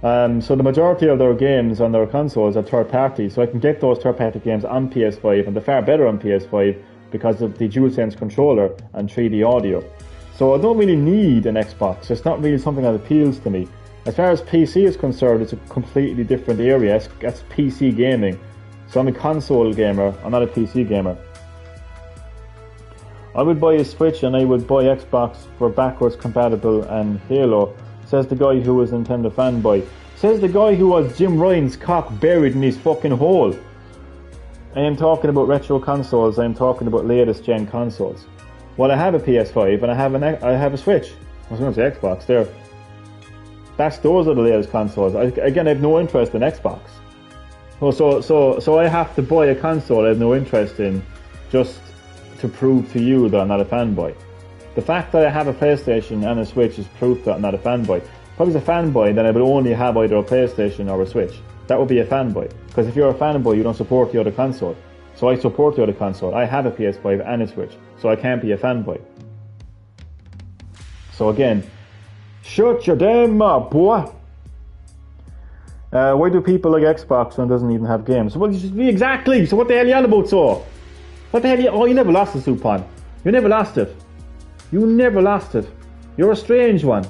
So the majority of their games on their consoles are third-party, so I can get those third-party games on PS5, and they're far better on PS5 because of the DualSense controller and 3D audio. So I don't really need an Xbox. It's not really something that appeals to me. As far as PC is concerned, it's a completely different area. That's PC gaming. So I'm a console gamer, I'm not a PC gamer. I would buy a Switch and I would buy Xbox for backwards compatible and Halo, says the guy who was a Nintendo fanboy. Says the guy who has Jim Ryan's cock buried in his fucking hole. I am talking about retro consoles, I am talking about latest gen consoles. Well, I have a PS5 and I have a Switch. I was going to say Xbox there. Those are the latest consoles. I have no interest in Xbox. So I have to buy a console I have no interest in just to prove to you that I'm not a fanboy. The fact that I have a PlayStation and a Switch is proof that I'm not a fanboy. If I was a fanboy, then I would only have either a PlayStation or a Switch. That would be a fanboy. Because if you're a fanboy, you don't support the other console. So I support the other console. I have a PS5 and a Switch. So I can't be a fanboy. So again, shut your damn mouth, boy. Why do people like Xbox when it doesn't even have games? Well, exactly. So what the hell are you on about, so? What the hell? Oh, you never lost the Supon. You never lost it. You never lost it. You're a strange one.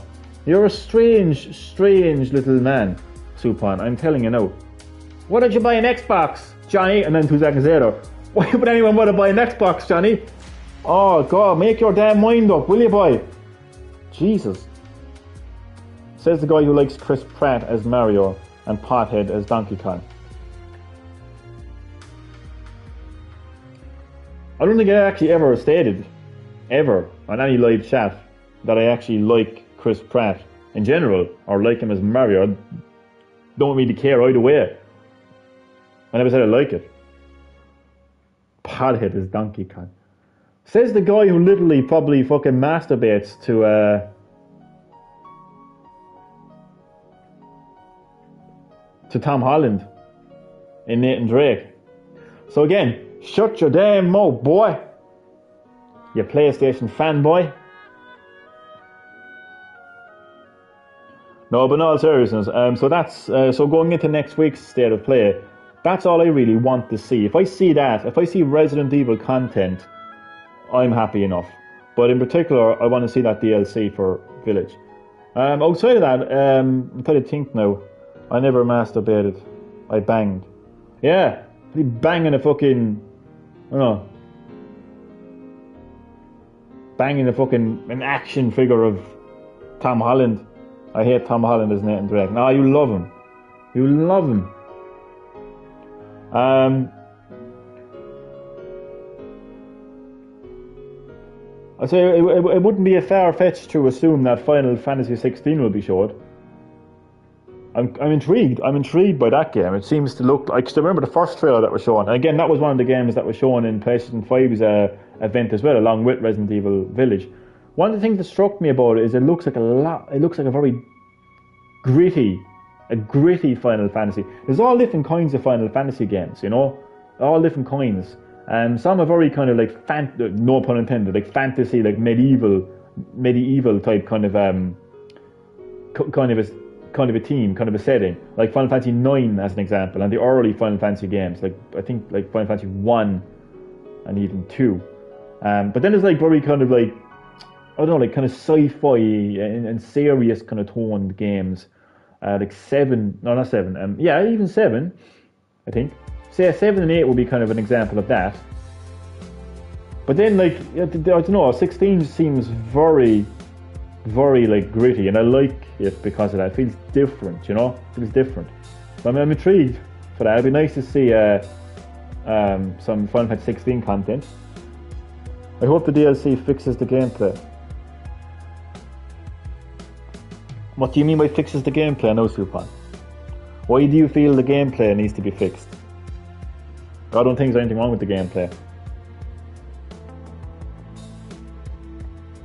You're a strange, strange little man, Supon. I'm telling you now. Why don't you buy an Xbox, Johnny? And then 2 seconds later, why would anyone want to buy an Xbox, Johnny? Oh, God, make your damn mind up, will you, boy? Jesus. Says the guy who likes Chris Pratt as Mario and Pothead as Donkey Kong. I don't think I actually ever stated, ever, on any live chat, that I actually like Chris Pratt in general, or like him as Mario. I don't really care either way. I never said I like it. Pothead as Donkey Kong. Says the guy who literally probably fucking masturbates to Tom Holland in Nathan Drake. So again, shut your damn mouth, boy. You PlayStation fanboy. No, but in all seriousness, so that's so going into next week's State of Play, that's all I really want to see. If I see that, if I see Resident Evil content, I'm happy enough. But in particular, I want to see that DLC for Village. Outside of that, I'm trying to think now. I never masturbated. I banged. Yeah, banging a fucking, I don't know, banging a fucking an action figure of Tom Holland. I hate Tom Holland as Nathan Drake. No, you love him. You love him. I say it wouldn't be a far fetch to assume that Final Fantasy 16 will be showed. I'm intrigued. I'm intrigued by that game. It seems to look like, 'cause I remember the first trailer that was shown. And again, that was one of the games that was shown in PlayStation 5's event as well, along with Resident Evil Village. One of the things that struck me about it is it looks like a very gritty Final Fantasy. There's all different kinds of Final Fantasy games, you know, all different kinds. And some are very kind of like no pun intended, like fantasy, like medieval type kind of a theme, kind of a setting, like Final Fantasy 9 as an example, and the early Final Fantasy games, like I think like Final Fantasy 1 and even 2. But then there's like very kind of like, I don't know, like kind of sci-fi and serious kind of toned games, like 7, no not 7, yeah, even 7, I think. Say 7 and 8 would be kind of an example of that. But then like, I don't know, 16 seems very, very like gritty, and I like it because of that. It feels different, you know? It feels different. So I'm intrigued for that. It'd be nice to see some Final Fantasy 16 content. I hope the DLC fixes the gameplay. What do you mean by fixes the gameplay? No, Supon. Why do you feel the gameplay needs to be fixed? I don't think there's anything wrong with the gameplay.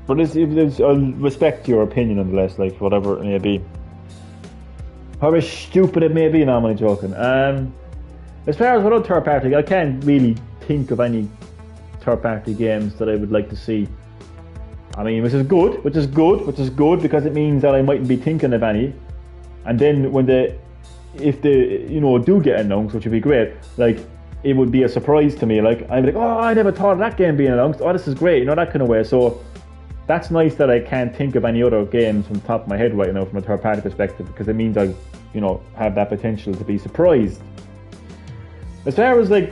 But I'll respect your opinion nonetheless, like whatever it may be. However stupid it may be, no, I'm only joking. As far as what other third party, I can't really think of any third party games that I would like to see. I mean, which is good because it means that I mightn't be thinking of any. And then if they, you know, do get announced, which would be great, like, it would be a surprise to me. Like, I'd be like, oh, I never thought of that game being announced. Oh, this is great, you know, that kind of way. So that's nice that I can't think of any other games from the top of my head right now from a third party perspective, because it means I, you know, have that potential to be surprised. As far as like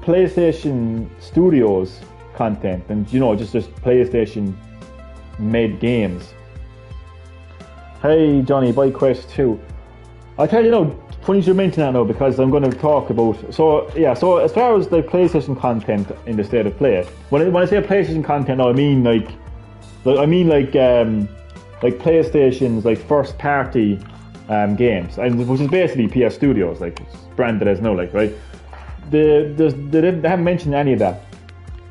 PlayStation Studios content and, you know, just PlayStation made games. Hey Johnny, buy Quest 2. I'll tell you now, funny you should mention that now, because I'm going to talk about, so as far as the PlayStation content in the State of Play, when I say PlayStation content, I mean like PlayStation's like first party games, and which is basically PS Studios, like it's branded as now, like, right? They haven't mentioned any of that.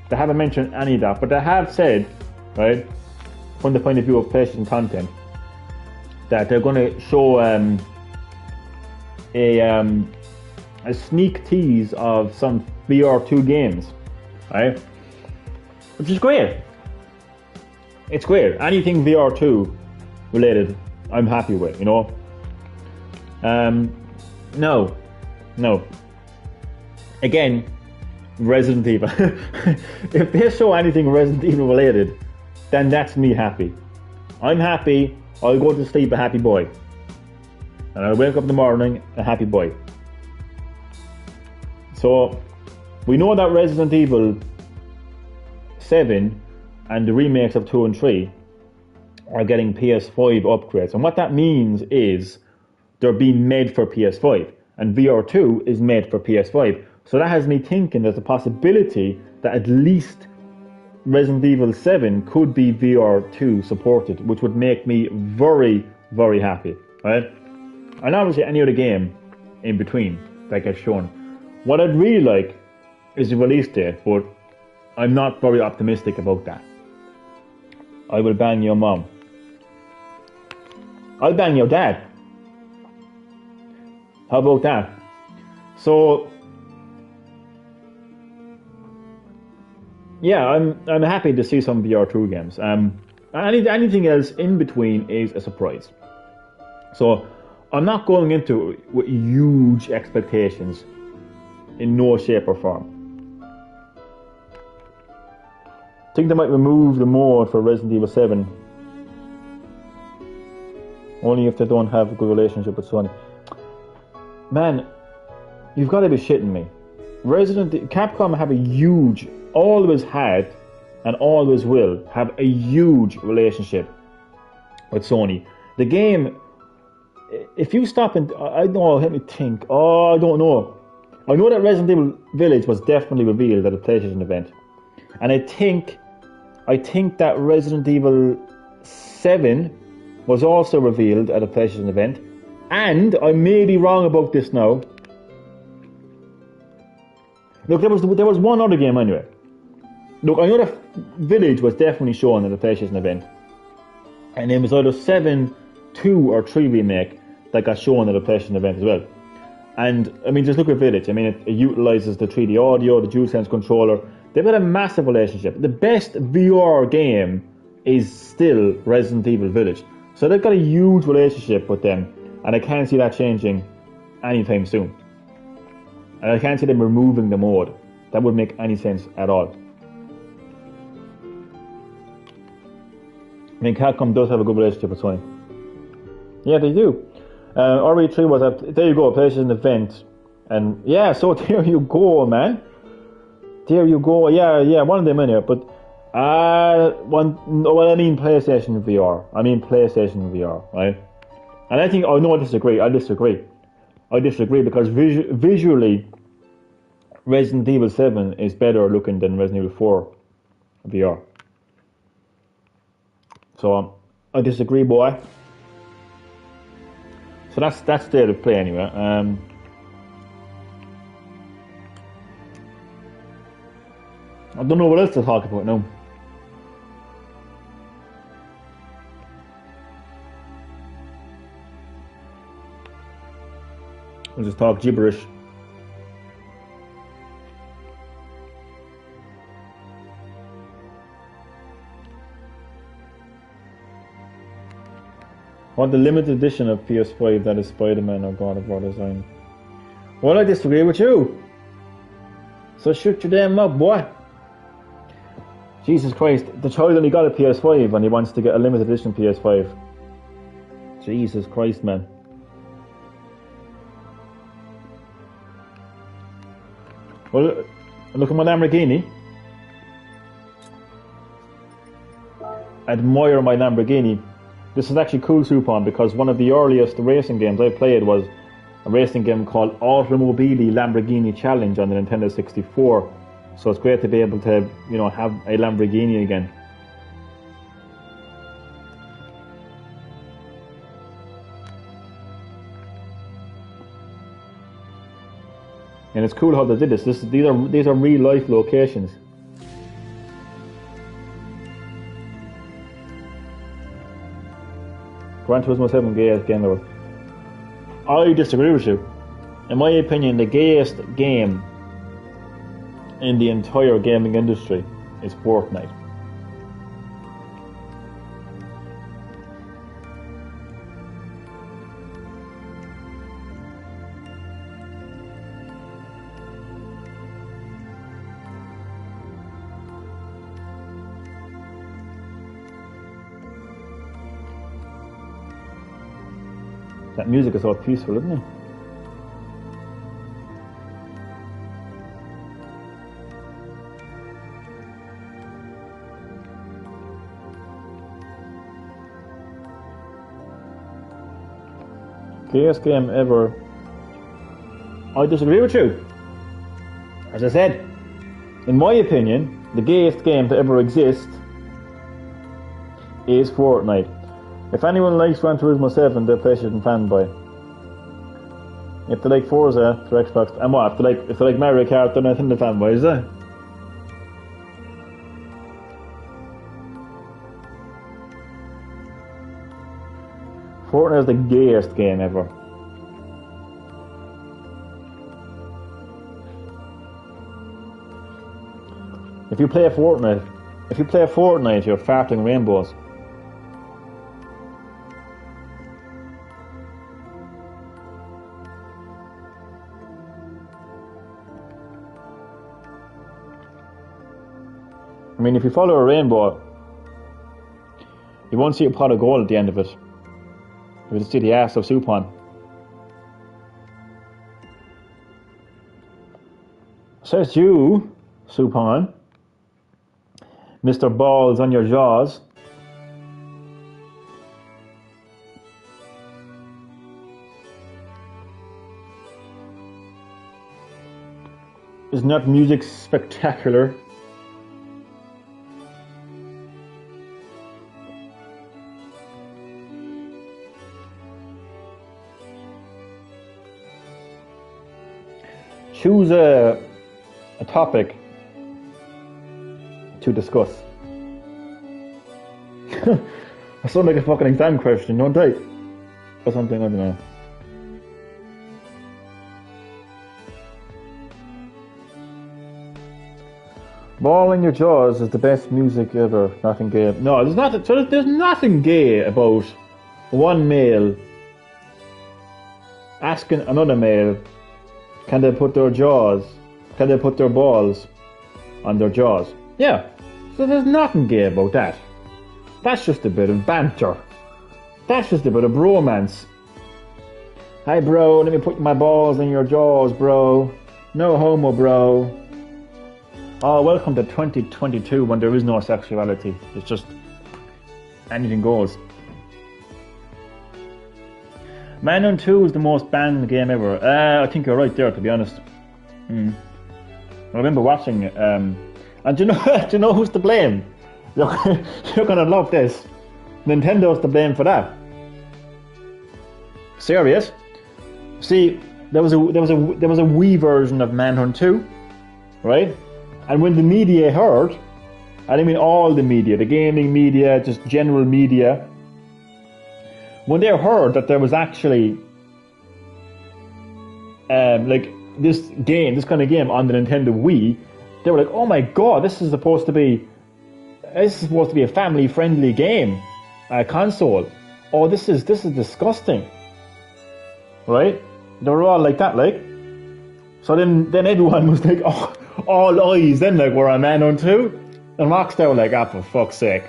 They haven't mentioned any of that, but they have said, right, from the point of view of PlayStation content, that they're going to show a sneak tease of some VR2 games, right? Which is great. It's great. Anything VR2 related, I'm happy with, you know. No. Again, Resident Evil. If they show anything Resident Evil related, then that's me happy. I'm happy. I'll go to sleep a happy boy. And I'll wake up in the morning a happy boy. So, we know that Resident Evil 7 and the remakes of 2 and 3 are getting PS5 upgrades. And what that means is they're being made for PS5. And VR2 is made for PS5. So that has me thinking there's a possibility that at least Resident Evil 7 could be VR2 supported, which would make me very, very happy, right? And obviously any other game in between that gets shown. What I'd really like is a release date, but I'm not very optimistic about that. I will bang your mom. I'll bang your dad. How about that? So, yeah, I'm happy to see some VR2 games. Anything else in between is a surprise. So, I'm not going into it with huge expectations in no shape or form. I think they might remove the mode for Resident Evil 7. Only if they don't have a good relationship with Sony. Man, you've got to be shitting me. Capcom have a huge, always had, and always will have a huge relationship with Sony. The game, if you stop and, I don't know, let me think. Oh, I don't know. I know that Resident Evil Village was definitely revealed at a PlayStation event. And I think that Resident Evil 7 was also revealed at a PlayStation event. And I may be wrong about this now. Look, there was one other game anyway. Look, I know that Village was definitely shown at a PlayStation event. And it was either 7, 2 or 3 remake that got shown at a PlayStation event as well. And, I mean, just look at Village. I mean, it utilises the 3D audio, the DualSense controller. They've got a massive relationship. The best VR game is still Resident Evil Village. So they've got a huge relationship with them. And I can't see that changing anytime soon. And I can't see them removing the mode. That wouldn't make any sense at all. I mean, Capcom does have a good relationship with Sony. Yeah, they do. RE3 was at, there you go, PlayStation event. And yeah, so there you go, man. There you go. Yeah, one of them anyway. But, I mean PlayStation VR. I mean PlayStation VR, right? And I think, I disagree. I disagree because visually, Resident Evil 7 is better looking than Resident Evil 4 VR. So, I disagree, boy. So that's state of play anyway. I don't know what else to talk about now. We'll just talk gibberish. Want the limited edition of PS5 that is Spider-Man or God of War design. Well, I disagree with you. So shut your damn mouth, boy. Jesus Christ, the child only got a PS5 and he wants to get a limited edition PS5. Jesus Christ, man. Well, look at my Lamborghini. Admire my Lamborghini. This is actually cool, Supon, because one of the earliest racing games I played was a racing game called Automobili Lamborghini Challenge on the Nintendo 64. So it's great to be able to, have a Lamborghini again. And it's cool how they did this. These are real life locations. Gran Turismo 7 gayest game ever. I disagree with you. In my opinion, the gayest game in the entire gaming industry is Fortnite. That music is so peaceful, isn't it? Gayest game ever. I disagree with you. As I said, in my opinion, the gayest game to ever exist is Fortnite. If anyone likes Gran Turismo 7, they're a PlayStation fanboy. If they like Forza, they're Xbox. And what? If they like Mario Kart, they're Nintendo fanboys, is it? Fortnite is the gayest game ever. If you play a Fortnite, you're farting rainbows. I mean, if you follow a rainbow, you won't see a pot of gold at the end of it. You just see the ass of Supon. Says you, Supon, Mr. Balls on your jaws. Isn't that music spectacular? Choose a topic to discuss. I sound like a fucking exam question, don't I? Or something, I don't know. Ball in your jaws is the best music ever. Nothing gay. No, there's nothing. So there's nothing gay about one male asking another male, can they put their balls on their jaws? Yeah. So there's nothing gay about that. That's just a bit of banter. That's just a bit of bromance. Hi bro, let me put my balls in your jaws, bro. No homo, bro. Oh, welcome to 2022 when there is no sexuality. It's just anything goes. Man 2 is the most banned game ever. I think you're right there, to be honest. I remember watching it. And do you know who's to blame? You're gonna love this. Nintendo's to blame for that. Serious? See, there was a Wii version of Manhunt 2, right? And when the media heard, I don't mean all the media, the gaming media, just general media, when they heard that there was actually like this kind of game on the Nintendo Wii, they were like, "Oh my god, this is supposed to be a family-friendly game, console. Oh, this is disgusting." Right? They were all like that, like. So then everyone was like, "Oh, all eyes." Then like were on Manhunt 2, and Rockstar were like, "Ah, for fuck's sake."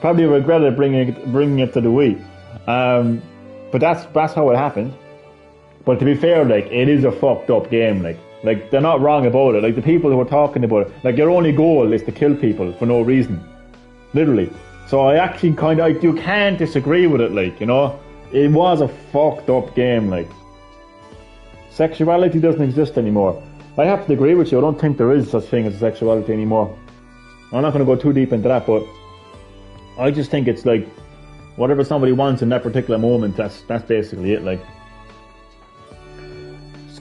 Probably regretted bringing it to the Wii. But that's how it happened. But to be fair, like, it is a fucked up game, like they're not wrong about it. Like, the people who are talking about it, like, your only goal is to kill people for no reason, literally. So I actually you can't disagree with it, like, you know, it was a fucked up game. Like, sexuality doesn't exist anymore. I have to agree with you. I don't think there is such thing as sexuality anymore. I'm not going to go too deep into that, but I just think it's like, whatever somebody wants in that particular moment, that's basically it, like.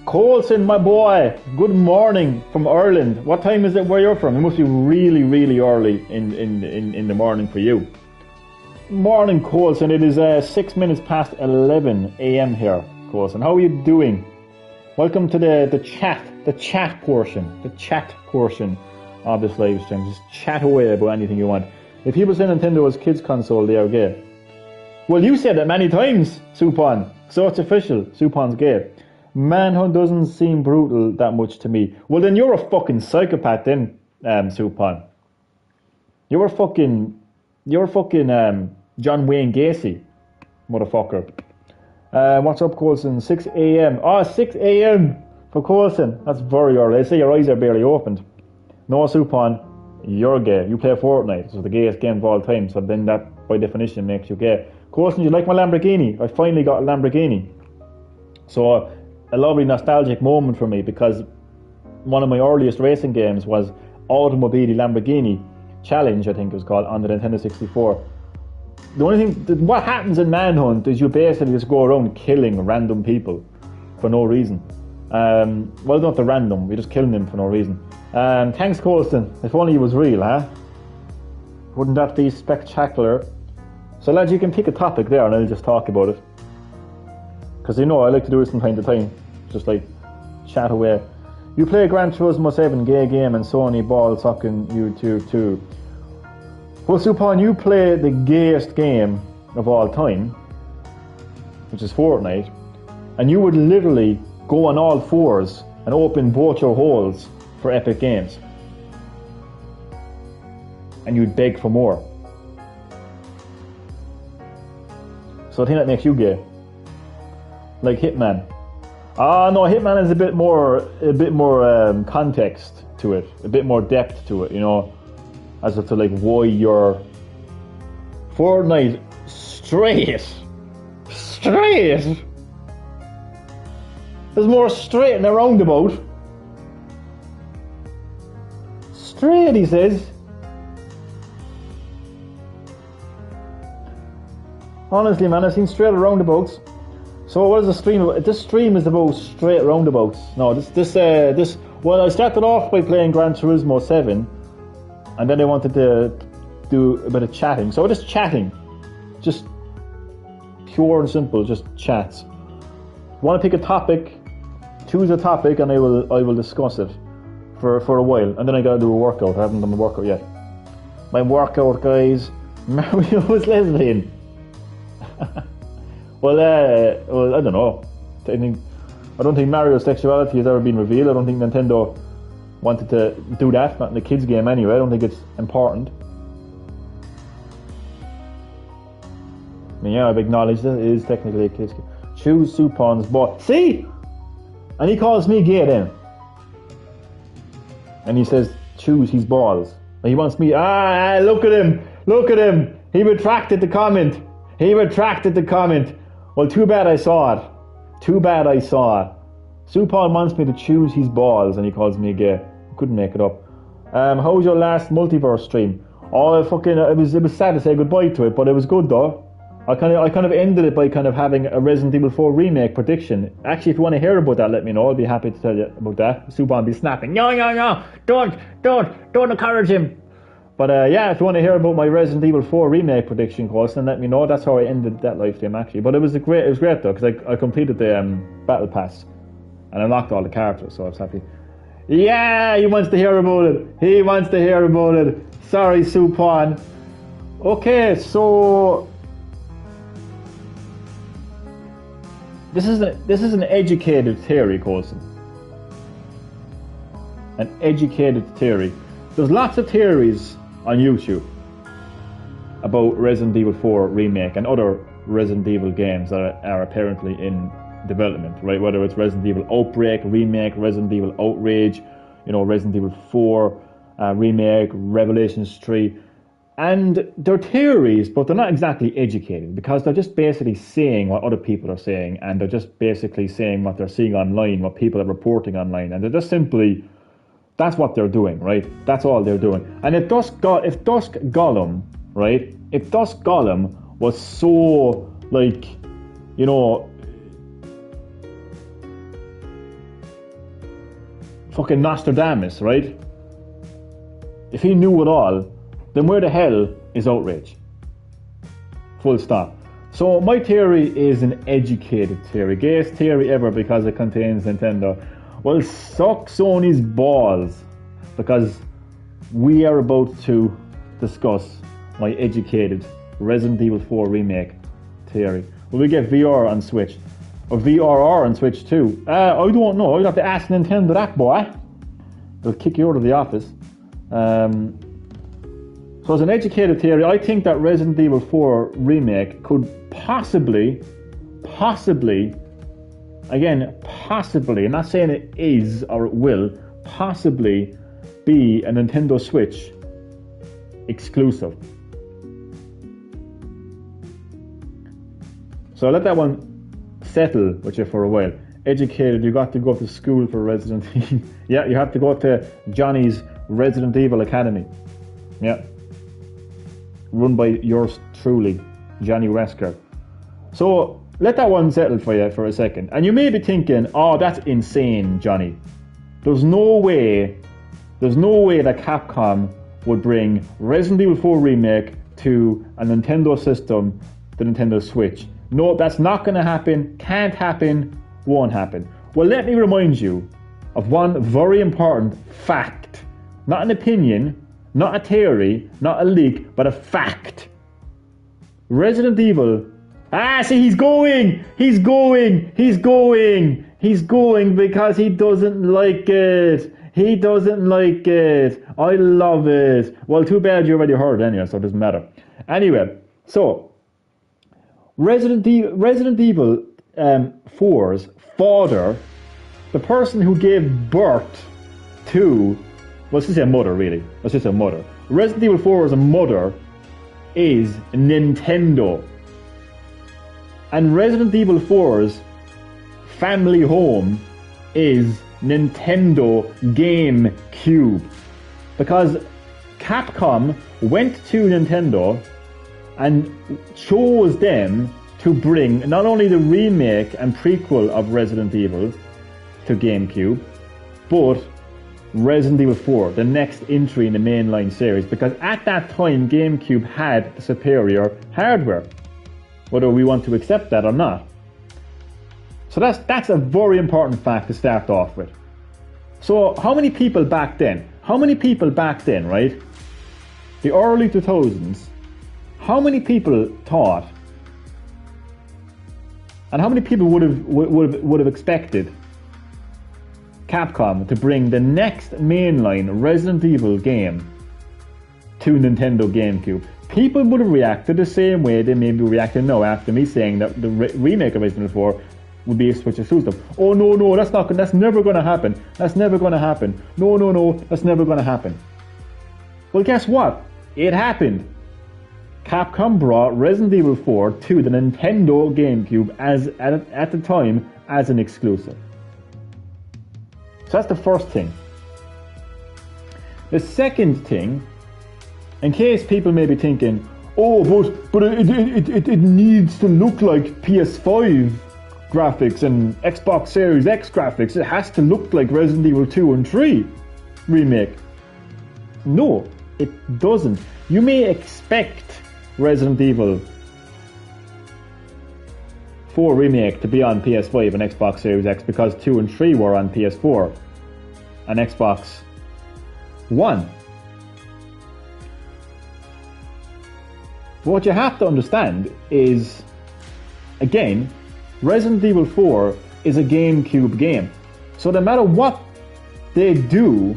Colson, my boy, good morning from Ireland. What time is it where you're from? It must be really, really early in the morning for you. Morning, Coulson. It is 6 minutes past 11 a.m. here, Coulson. How are you doing? Welcome to the chat portion of this live stream. Just chat away about anything you want. If people say Nintendo is kids console, they are gay. Well, you said it many times, Supon. So it's official. Supon's gay. Manhunt doesn't seem brutal that much to me. Well, then you're a fucking psychopath then, Supon. You're fucking John Wayne Gacy, motherfucker. What's up, Coulson? 6 a.m. Oh, 6 a.m. for Coulson. That's very early. I say your eyes are barely opened. No, Supon, you're gay. You play Fortnite, so the gayest game of all time. So then that, by definition, makes you gay. Coulson, you like my Lamborghini? I finally got a Lamborghini. So a lovely nostalgic moment for me, because one of my earliest racing games was Automobile Lamborghini Challenge, I think it was called, on the Nintendo 64. The only thing, what happens in Manhunt is you basically just go around killing random people for no reason. Well, not the random, you're just killing them for no reason. Thanks, Coulson. If only it was real, huh? Wouldn't that be spectacular? So, lads, you can pick a topic there and I'll just talk about it. Because you know I like to do this from time to time. Just like chat away. You play Gran Turismo 7, gay game, and Sony ball sucking you too. Well, Supon, you play the gayest game of all time, which is Fortnite, and you would literally go on all fours and open both your holes for Epic Games. And you'd beg for more. So I think that makes you gay. Like Hitman. No, Hitman is a bit more context to it, a bit more depth to it, you know, as to like why you're Fortnite straight. There's more straight in a roundabout. Straight, he says. Honestly, man, I've seen straight roundabouts. So what is the stream about? This stream is about straight roundabouts. No, this. Well, I started off by playing Gran Turismo 7, and then I wanted to do a bit of chatting. So just chatting, just pure and simple, just chats. Want to pick a topic? Choose a topic, and I will discuss it for a while, and then I gotta do a workout. I haven't done the workout yet. My workout, guys. Mario's lesbian. Well, I don't know. I don't think Mario's sexuality has ever been revealed. I don't think Nintendo wanted to do that, not in the kids' game anyway. I don't think it's important. I mean, yeah, I've acknowledged that it is technically a kids' game. Choose Supon's boy. See? And he calls me gay then. And he says, choose his balls. And he wants me, look at him. He retracted the comment. Well, too bad I saw it. Supon wants me to choose his balls and he calls me gay. I couldn't make it up. How was your last multiverse stream? Oh, it was sad to say goodbye to it, but it was good though. I kind of ended it by kind of having a Resident Evil 4 remake prediction. Actually, if you want to hear about that, let me know. I'll be happy to tell you about that. Supon be snapping. No, don't encourage him. But yeah, if you want to hear about my Resident Evil 4 remake prediction course, then let me know. That's how I ended that live stream actually. But it was great though, because I completed the battle pass and unlocked all the characters, so I was happy. Yeah, he wants to hear about it. Sorry, Supon. Okay, so this is an educated theory, Coulson. An educated theory. There's lots of theories on YouTube about Resident Evil 4 remake and other Resident Evil games that are apparently in development, right? Whether it's Resident Evil Outbreak remake, Resident Evil Outrage, you know, Resident Evil 4 remake, Revelations 3, and they're theories, but they're not exactly educated because they're just basically saying what other people are saying, and they're just basically saying what they're seeing online, what people are reporting online, and they're just simply. That's what they're doing, right? That's all they're doing. And if Dusk Gollum, right? If Dusk Gollum was so, like, you know, fucking Nostradamus, right? If he knew it all, then where the hell is Outrage? Full stop. So my theory is an educated theory. Gayest theory ever because it contains Nintendo. Well, suck Sony's balls, because we are about to discuss my educated Resident Evil 4 remake theory. Will we get VR on Switch? Or VRR on Switch too? I don't know. I'd have to ask Nintendo that, boy. They'll kick you out of the office. So as an educated theory, I think that Resident Evil 4 remake could possibly, again, possibly, I'm not saying it is or it will, possibly be a Nintendo Switch exclusive. So I'll let that one settle with you for a while. Educated, you got to go to school for Resident Evil. Yeah, you have to go to Johnny's Resident Evil Academy. Yeah. Run by yours truly, Johnny Wesker. So let that one settle for you for a second. And you may be thinking, oh, that's insane, Johnny. There's no way that Capcom would bring Resident Evil 4 remake to a Nintendo system, the Nintendo Switch. No, that's not going to happen, can't happen, won't happen. Well, let me remind you of one very important fact. Not an opinion, not a theory, not a leak, but a fact. Resident Evil... see, he's going because he doesn't like it. He doesn't like it. I love it. Well, too bad you already heard it anyway, so it doesn't matter. Anyway, so... Resident Evil 4's father, the person who gave birth to, let's just say mother really, let's just say mother. Resident Evil 4's mother is Nintendo. And Resident Evil 4's family home is Nintendo GameCube. Because Capcom went to Nintendo and chose them to bring not only the remake and prequel of Resident Evil to GameCube, but Resident Evil 4, the next entry in the mainline series, because at that time GameCube had the superior hardware, whether we want to accept that or not. So that's a very important fact to start off with. So how many people back then, right, the early 2000s, how many people thought, and how many people would have expected Capcom to bring the next mainline Resident Evil game to Nintendo GameCube? People would have reacted the same way they may be reacting now after me saying that the remake of Resident Evil 4 would be a Switch exclusive. Oh no, that's never going to happen. That's never going to happen. No, that's never going to happen. Well, guess what? It happened. Capcom brought Resident Evil 4 to the Nintendo GameCube at the time as an exclusive. So that's the first thing. The second thing, in case people may be thinking, oh, but it needs to look like PS5 graphics and Xbox Series X graphics. It has to look like Resident Evil 2 and 3 remake. No, it doesn't. You may expect Resident Evil 4 remake to be on PS5 and Xbox Series X because 2 and 3 were on PS4 and Xbox One. But what you have to understand is, again, Resident Evil 4 is a GameCube game. So no matter what they do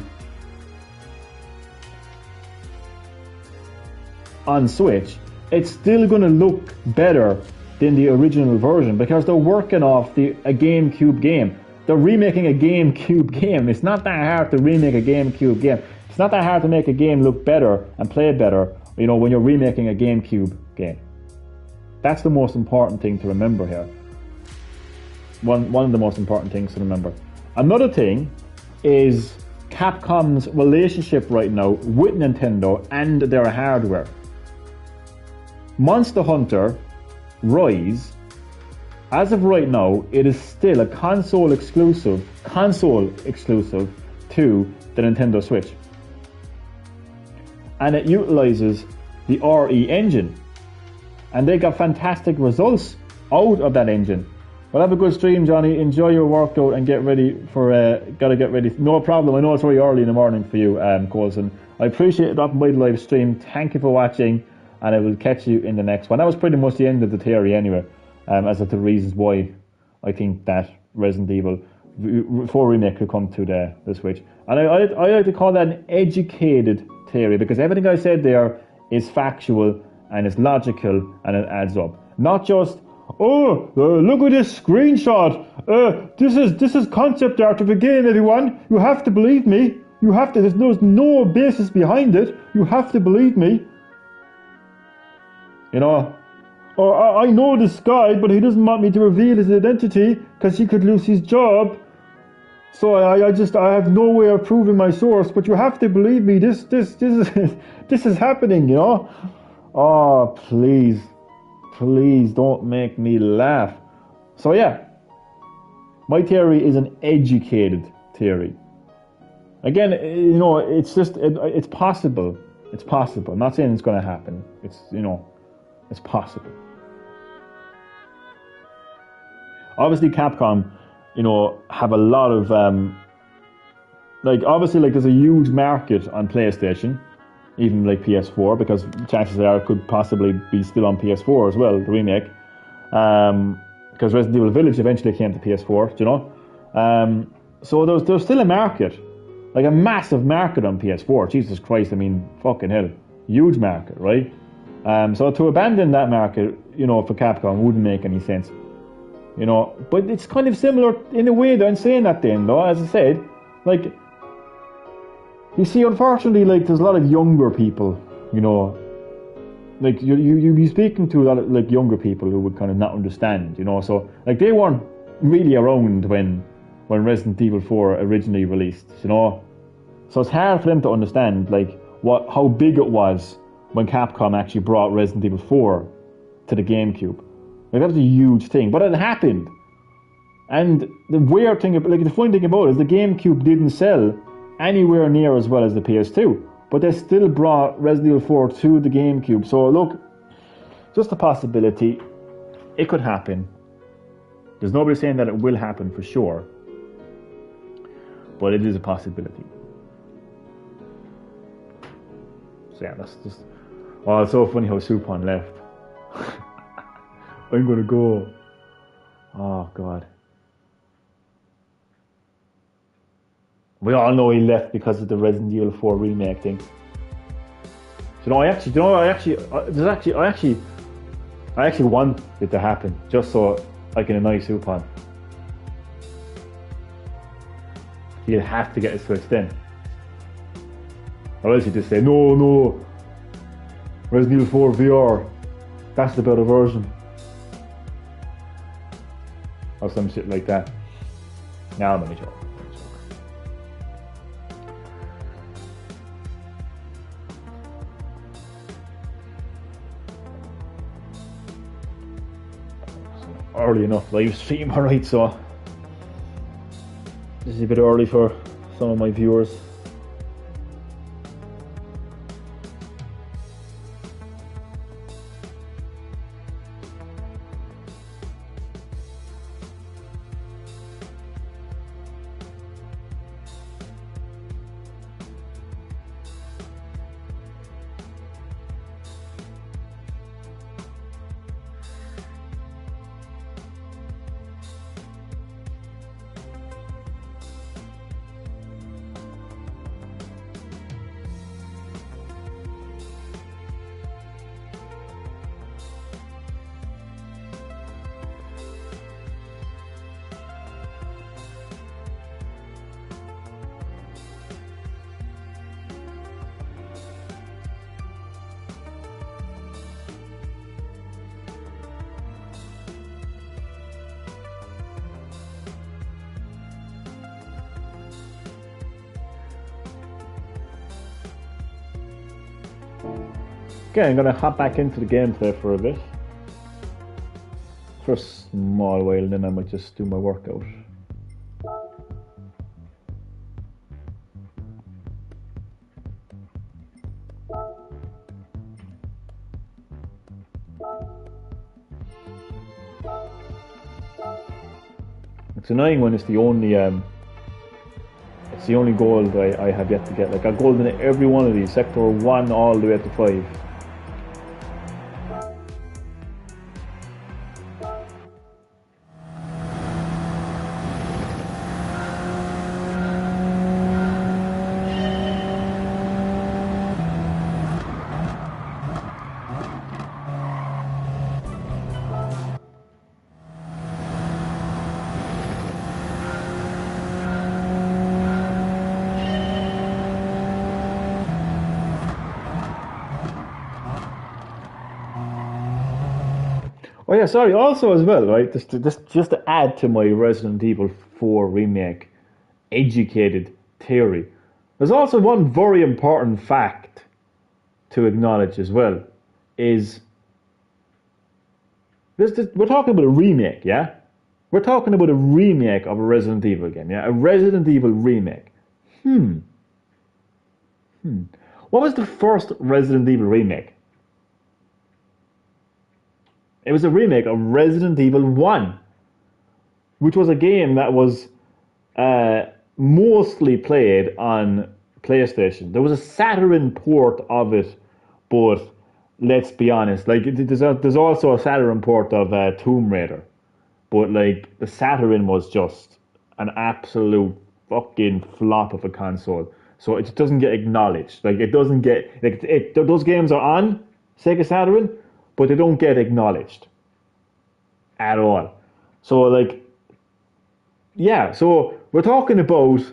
on Switch, it's still going to look better than the original version because they're working off a GameCube game. They're remaking a GameCube game. It's not that hard to remake a GameCube game. It's not that hard to make a game look better and play better, you know, when you're remaking a GameCube game. That's the most important thing to remember here. One of the most important things to remember. Another thing is Capcom's relationship right now with Nintendo and their hardware. Monster Hunter Rise, as of right now, it is still a console exclusive to the Nintendo Switch. And it utilizes the RE engine. and they got fantastic results out of that engine. Well, have a good stream, Johnny. Enjoy your workout and get ready for. Gotta get ready. No problem. I know it's very early in the morning for you, Colson. I appreciate it dropping by the live stream. Thank you for watching, and I will catch you in the next one. That was pretty much the end of the theory, anyway. As of the reasons why I think that Resident Evil 4 remake could come to the Switch, and I like to call that an educated theory, because everything I said there is factual and it's logical and it adds up. Not just, look at this screenshot. This is concept art of a game, everyone. You have to believe me. You have to. There's no basis behind it. You have to believe me. You know. Or I know this guy, but he doesn't want me to reveal his identity because he could lose his job. So I have no way of proving my source. But you have to believe me. This is this is happening. You know. Oh, please don't make me laugh. So yeah, my theory is an educated theory. Again, you know, it's just it's possible. It's possible. I'm not saying it's going to happen. It's, you know, it's possible. Obviously, Capcom, you know, have a lot of obviously, there's a huge market on PlayStation, even like PS4, because chances are it could possibly be still on PS4 as well, the remake. Because Resident Evil Village eventually came to PS4, you know. So there's still a market, like a massive market on PS4. Jesus Christ, I mean, fucking hell, huge market, right? So to abandon that market, you know, for Capcom wouldn't make any sense, you know. But it's kind of similar in a way, though, in saying that then, though, as I said, like, you see, unfortunately, like, there's a lot of younger people, you know, like, you be speaking to a lot of, like, younger people who would kind of not understand, you know, so, like, they weren't really around when Resident Evil 4 originally released, you know, so it's hard for them to understand, like, how big it was when Capcom actually brought Resident Evil 4 to the GameCube. Like, that was a huge thing, but it happened. And the weird thing, like, the funny thing about it is the GameCube didn't sell anywhere near as well as the PS2, but they still brought Resident Evil 4 to the GameCube. So look, just a possibility. It could happen. There's nobody saying that it will happen for sure, but it is a possibility. So yeah, that's just... Oh, it's so funny how Supon left. I'm gonna go. Oh God. We all know he left because of the Resident Evil 4 remake thing. I actually want it to happen, just so I can annoy Supon. He'll have to get his Switch then. Or else he'd just say, no, Resident Evil 4 VR, that's the better version. Or some shit like that. Now let me joke. Early enough live stream, alright, so this is a bit early for some of my viewers. Okay, I'm going to hop back into the gameplay for a bit. For a small while, and then I might just do my workout. It's annoying when it's the only gold I have yet to get. Like, I got gold in every one of these, sector 1 all the way up to 5. Oh yeah, sorry. Also, as well, right? Just to add to my Resident Evil 4 remake educated theory, there's also one very important fact to acknowledge as well. Is we're talking about a remake, yeah? We're talking about a remake of a Resident Evil game, yeah? A Resident Evil remake. Hmm. What was the first Resident Evil remake? It was a remake of Resident Evil 1, which was a game that was uh, mostly played on PlayStation. There was a Saturn port of it, but let's be honest, like there's also a Saturn port of Tomb Raider, but like the Saturn was just an absolute fucking flop of a console. So it just doesn't get acknowledged. Like it doesn't get like those games are on Sega Saturn, but they don't get acknowledged at all. So like yeah, so we're talking about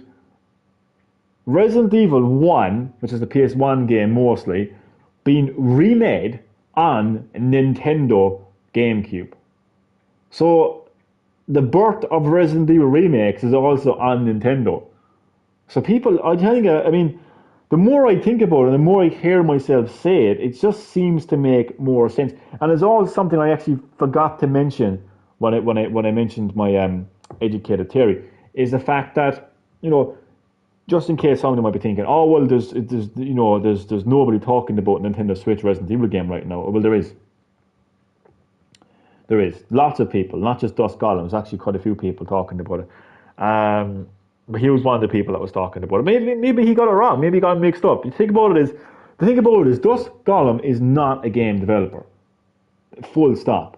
Resident Evil 1, which is the PS1 game mostly, being remade on Nintendo GameCube. So the birth of Resident Evil remakes is also on Nintendo. So people, I think, I mean, the more I think about it, the more I hear myself say it, it just seems to make more sense. And it's all something I actually forgot to mention when I mentioned my educated theory, is the fact that, you know, just in case somebody might be thinking, oh well, there's nobody talking about Nintendo Switch Resident Evil game right now. Well, there is lots of people, not just Dust Golems. Actually, quite a few people talking about it. But he was one of the people that was talking about it. Maybe he got it wrong. Maybe he got mixed up. The thing about it is, Dust Golem is not a game developer. Full stop.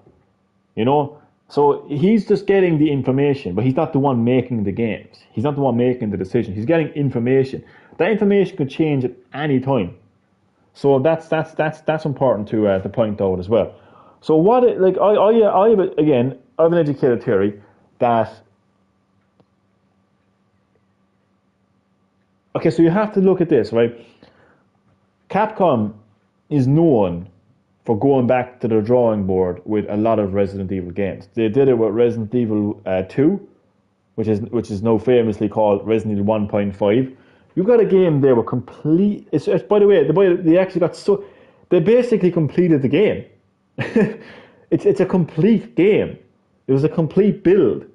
You know. So he's just getting the information, but he's not the one making the games. He's not the one making the decision. He's getting information. That information could change at any time. So that's important to point out as well. So what it, like I have again I have an educated theory that okay, so you have to look at this, right? Capcom is known for going back to the drawing board with a lot of Resident Evil games. They did it with Resident Evil 2, which is now famously called Resident Evil 1.5. You got a game there with complete. It's by the way, they actually got so they basically completed the game. it's a complete game. It was a complete build.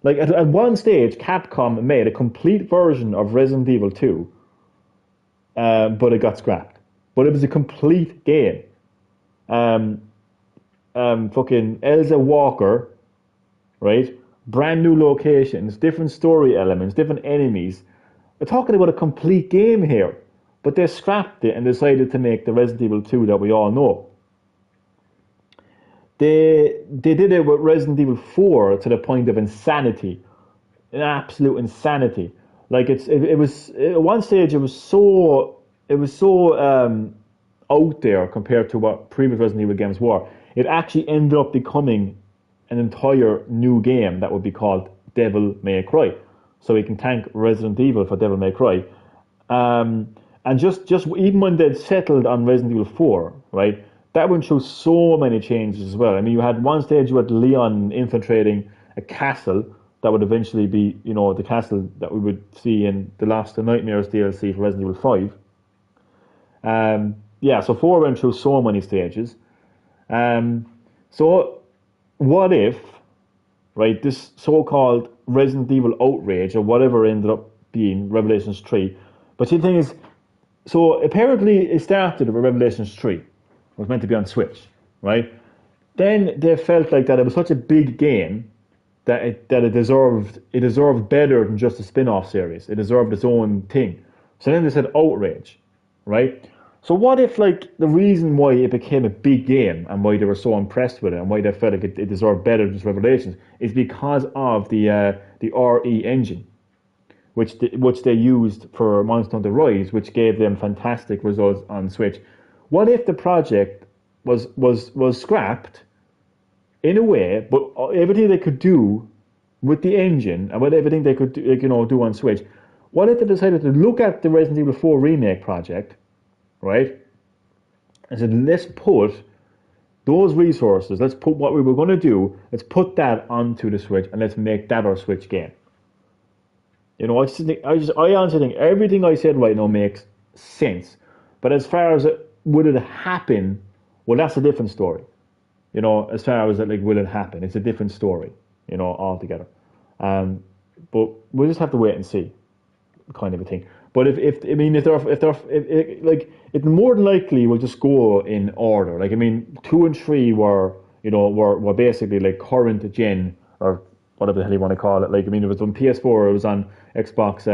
Like at one stage, Capcom made a complete version of Resident Evil 2, but it got scrapped. But it was a complete game. Fucking Elsa Walker, right? Brand new locations, different story elements, different enemies. We're talking about a complete game here, but they scrapped it and decided to make the Resident Evil 2 that we all know. They did it with Resident Evil 4 to the point of insanity, an absolute insanity. Like it was at one stage it was so out there compared to what previous Resident Evil games were. It actually ended up becoming an entire new game that would be called Devil May Cry. So we can thank Resident Evil for Devil May Cry. And just even when they'd settled on Resident Evil 4, right, that went through so many changes as well. I mean, you had one stage you had Leon infiltrating a castle that would eventually be, you know, the castle that we would see in the Lost and Nightmares DLC for Resident Evil 5. Yeah, so 4 went through so many stages. So what if, right, this so-called Resident Evil outrage or whatever ended up being Revelations 3. But the thing is, so apparently it started with Revelations 3. It was meant to be on Switch, right? Then they felt like that it was such a big game that it deserved better than just a spin-off series. It deserved its own thing. So then they said outrage, right? So what if like the reason why it became a big game and why they were so impressed with it and why they felt like it deserved better than just Revelations is because of the RE engine, which they used for Monster Hunter Rise, which gave them fantastic results on Switch. What if the project was scrapped in a way, but everything they could do with the engine and with everything they could do, do on Switch, what if they decided to look at the Resident Evil 4 remake project, right, and said, let's put those resources, let's put what we were going to do, let's put that onto the Switch and let's make that our Switch game. I honestly think everything I said right now makes sense. But as far as would it happen, well, that's a different story. As far as like will it happen, it's a different story. Altogether. But we'll just have to wait and see, kind of a thing. But if it more than likely will just go in order. Like 2 and 3 were basically like current gen or whatever the hell you want to call it. Like it was on PS4, it was on Xbox,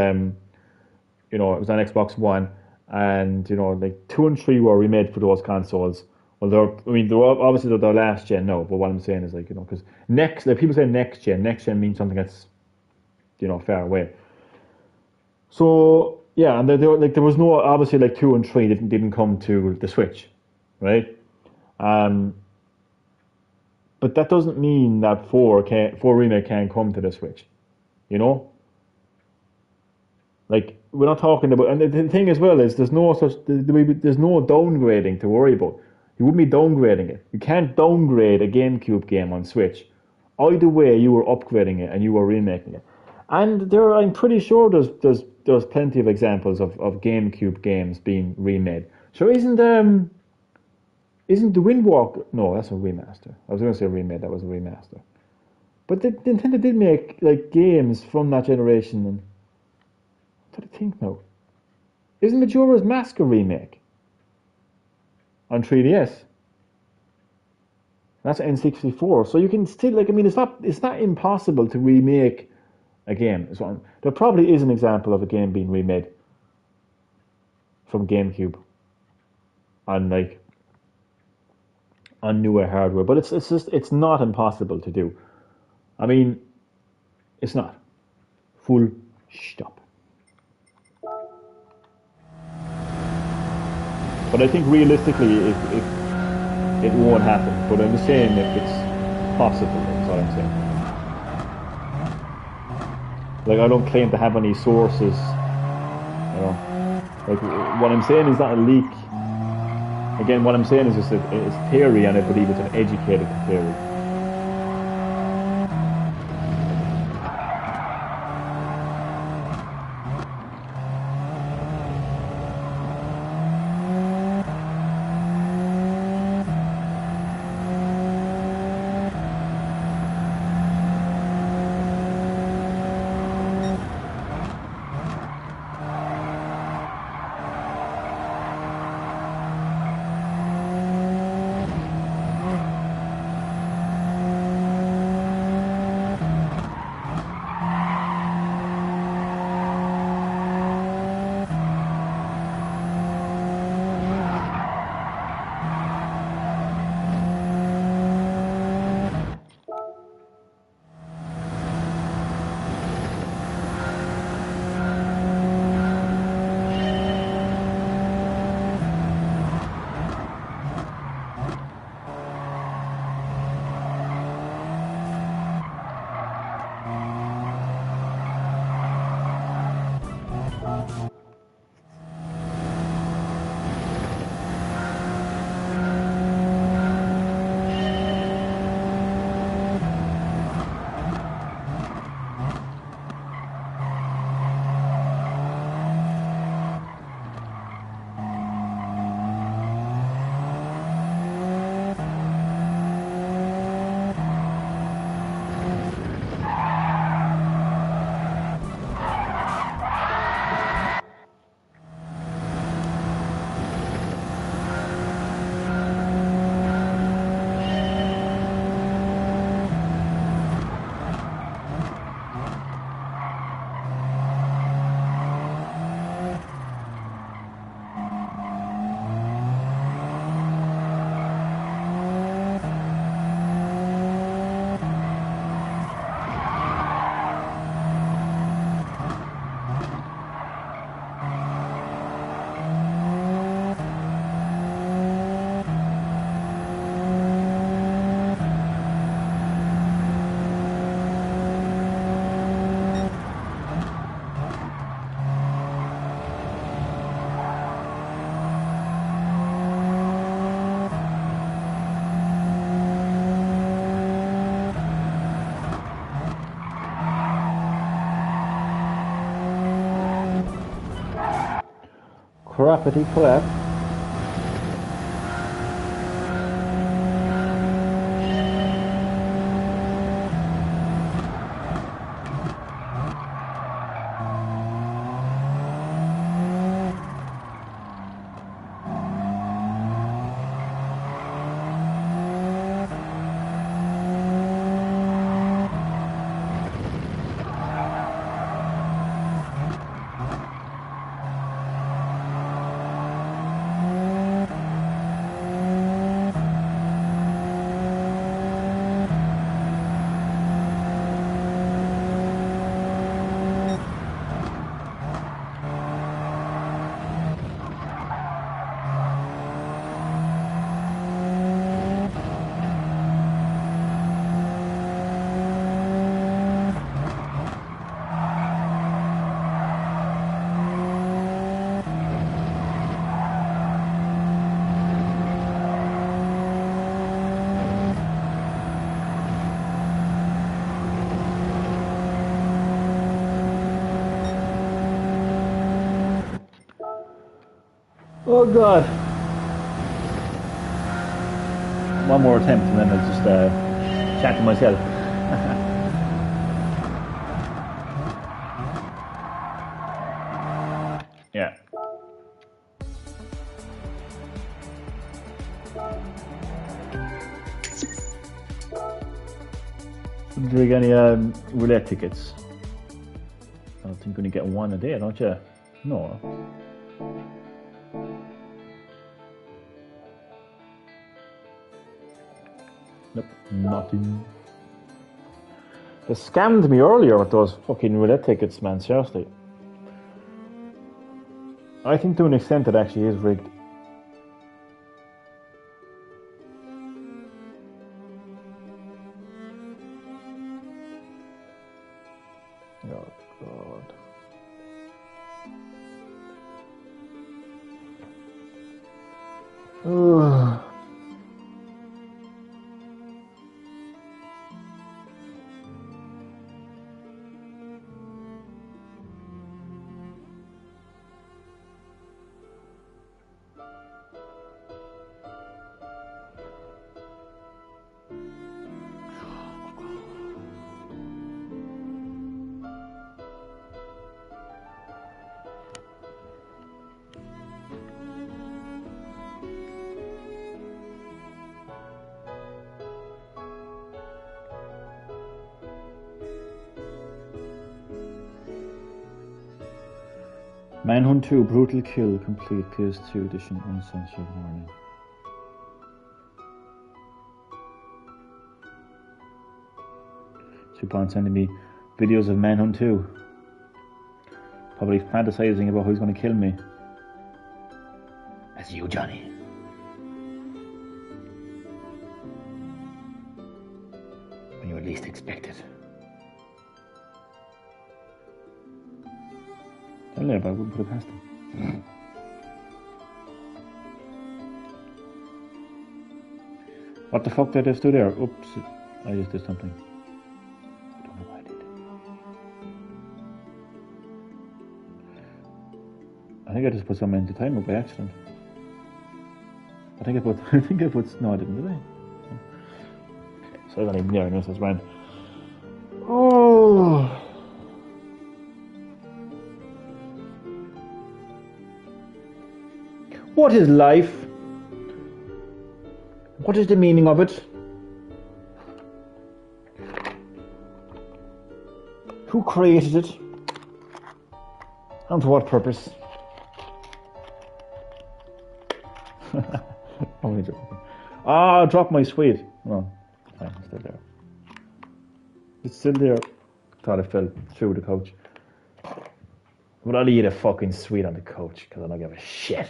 it was on Xbox One, and like 2 and 3 were remade for those consoles. Well, they're obviously they're last gen now, but what I'm saying is because next, like people say next gen means something that's far away. So yeah, and there was no obviously like 2 and 3 didn't come to the Switch, right? But that doesn't mean that 4 remake can't come to the Switch, you know. Like we're not talking about, and the thing as well is there's no downgrading to worry about. You wouldn't be downgrading it. You can't downgrade a GameCube game on Switch. Either way, you were upgrading it and you were remaking it. And I'm pretty sure there's plenty of examples of GameCube games being remade. So isn't the Windwalker? No, that's a remaster. I was going to say remade. That was a remaster. But Nintendo did make like games from that generation. And what do I think now? Isn't Majora's Mask a remake on 3DS? That's N64. So you can still it's not impossible to remake a game. So there probably is an example of a game being remade from GameCube on newer hardware, but it's not impossible to do. It's not. Full stop. But I think realistically, it won't happen. But I'm just saying if it's possible. That's all I'm saying. Like I don't claim to have any sources. Like what I'm saying is not a leak. Again, what I'm saying is just it's theory, and I believe it's an educated theory. Crappity crap. Oh god. One more attempt and then I'll just chat to myself. Yeah. Do you get any roulette tickets? I don't think you're going to get one a day, don't you? No. Nope, nothing. They scammed me earlier with those fucking roulette tickets, man, seriously. I think to an extent it actually is rigged. Oh god. Ugh. Manhunt 2 Brutal Kill Complete PS2 Edition Uncensored Warning. So upon sending me videos of Manhunt 2. Probably fantasizing about who's going to kill me. That's you, Johnny. When you at least expect it. I don't know, but I wouldn't put it past them. What the fuck did I just do there? Oops, I just did something. I don't know what I did. I think I just put something into timer by accident. I think I put, no I didn't, did I? So I don't even know, this is right. Oh. What is life? What is the meaning of it? Who created it? And for what purpose? Only joking. Ah, I dropped my sweet. No, fine, it's still there. It's still there. Thought I fell through the couch. But I'll eat a fucking sweet on the couch because I don't give a shit.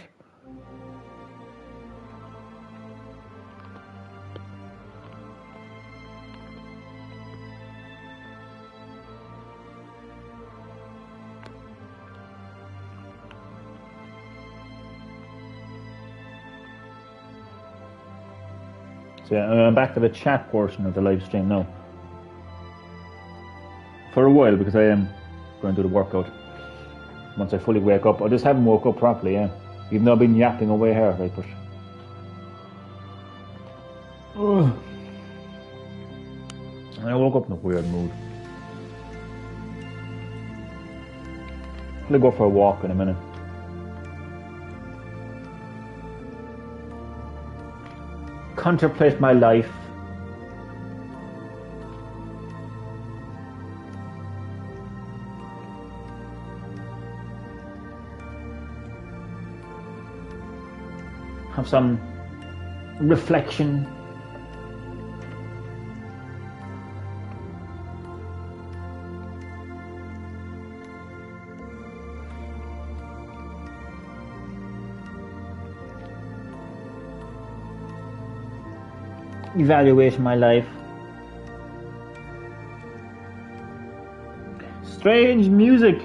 So yeah, I'm back to the chat portion of the live stream now. For a while, because I am going to do the workout. Once I fully wake up. I just haven't woke up properly, yeah. Even though I've been yapping away here, right, but... Ugh. I woke up in a weird mood. I'm gonna go for a walk in a minute. Contemplate my life. Have some reflection. Evaluate my life. Strange music.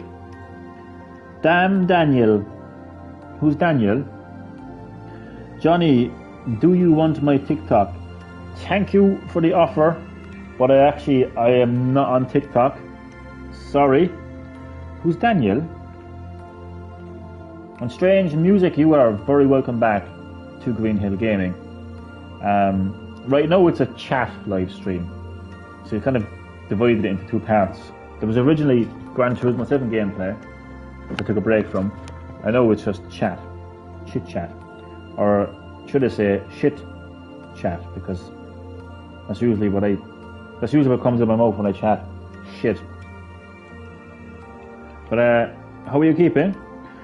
Damn Daniel. Who's Daniel? Johnny, do you want my TikTok? Thank you for the offer, but I am not on TikTok. Sorry. Who's Daniel? On Strange Music, you are very welcome back to Green Hill Gaming. Right now it's a chat live stream, so you kind of divided it into two parts. There was originally Gran Turismo 7 gameplay, which I took a break from. I know it's just chat, chit chat, or should I say shit chat, because that's usually what comes in my mouth when I chat. Shit. But how are you keeping?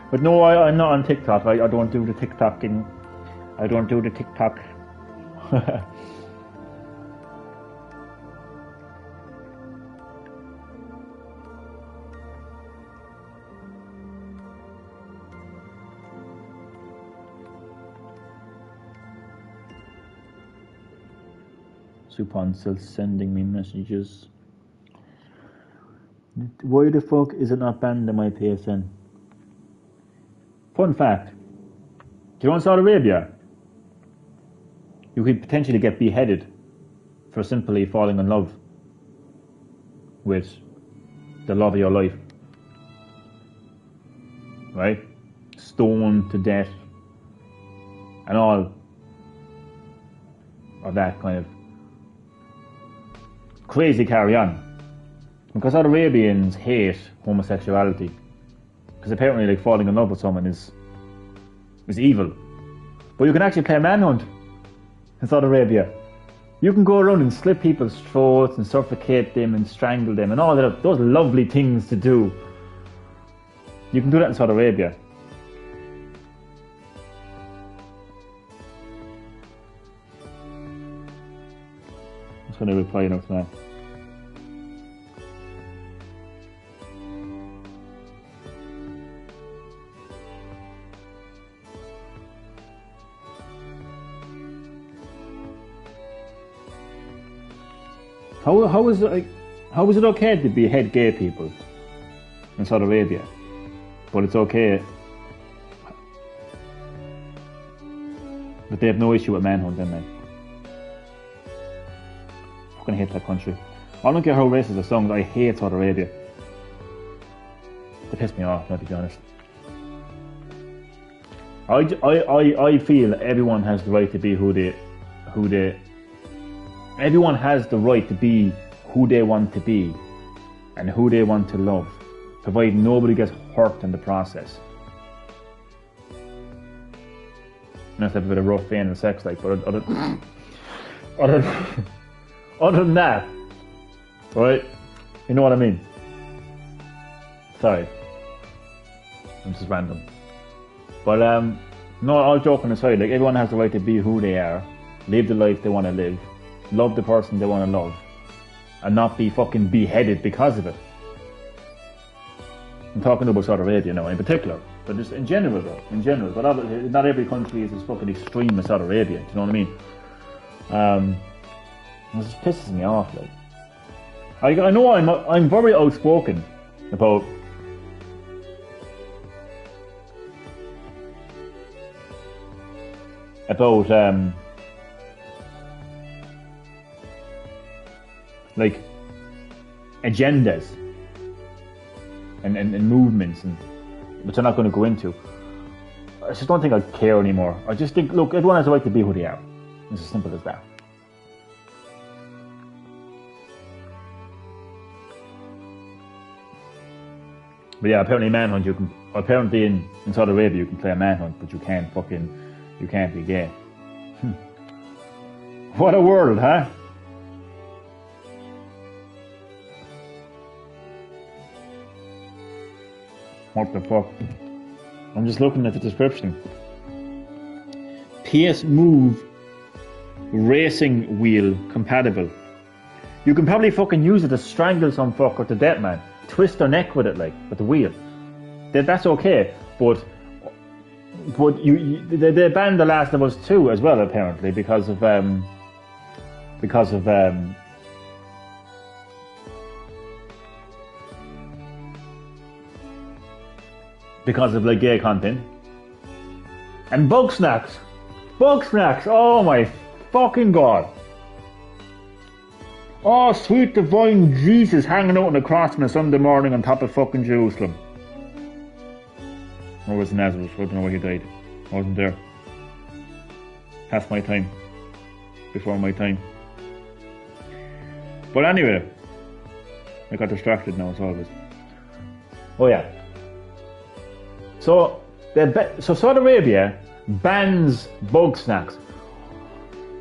But no, I'm not on TikTok. I don't do the TikToking. I don't do the TikTok. Supon still sending me messages. Why the fuck is it not banned in my PSN? Fun fact. Do you know in Saudi Arabia, you could potentially get beheaded for simply falling in love with the love of your life. Right? Stoned to death. And all of that kind of crazy carry on. Because Saudi Arabians hate homosexuality. Because apparently like falling in love with someone is evil. But you can actually play manhunt in Saudi Arabia. You can go around and slit people's throats and suffocate them and strangle them and all that, those lovely things to do. You can do that in Saudi Arabia. I'm just going to reply now to that. How is it okay to behead gay people in Saudi Arabia, but it's okay, but they have no issue with manhunt, then they fucking hate that country. I don't care how racist the songs. I hate Saudi Arabia. They piss me off, not to be honest. I feel everyone has the right to be everyone has the right to be who they want to be and who they want to love, provided nobody gets hurt in the process. And that's a bit of a rough vein in sex, like, but other than that, right? You know what I mean? Sorry, I'm just random. But no, all joking aside, like everyone has the right to be who they are, live the life they want to live, love the person they want to love, and not be fucking beheaded because of it. I'm talking about Saudi Arabia now in particular, but just in general though, but obviously not every country is as fucking extreme as Saudi Arabia, do you know what I mean? It just pisses me off, like. I know I'm very outspoken about like agendas and movements, and which I'm not going to go into. I just don't think I care anymore. I just think, look, everyone has a right to be who they are. It's as simple as that. But yeah, apparently manhunt apparently in Saudi Arabia you can play a manhunt, but you can't be gay. What a world, huh? What the fuck? I'm just looking at the description. PS Move racing wheel compatible. You can probably fucking use it to strangle some fucker to death, man. Twist their neck with it, like, with the wheel. That's okay, but they banned The Last of Us 2 as well, apparently, because of like gay content. And bug snacks, oh my fucking god. Oh, sweet divine Jesus hanging out on the cross on a Sunday morning on top of fucking Jerusalem. Or was it Nazareth? I don't know where he died. I wasn't there. Past my time. Before my time. But anyway, I got distracted now as always. Oh yeah. So Saudi Arabia bans bug snacks.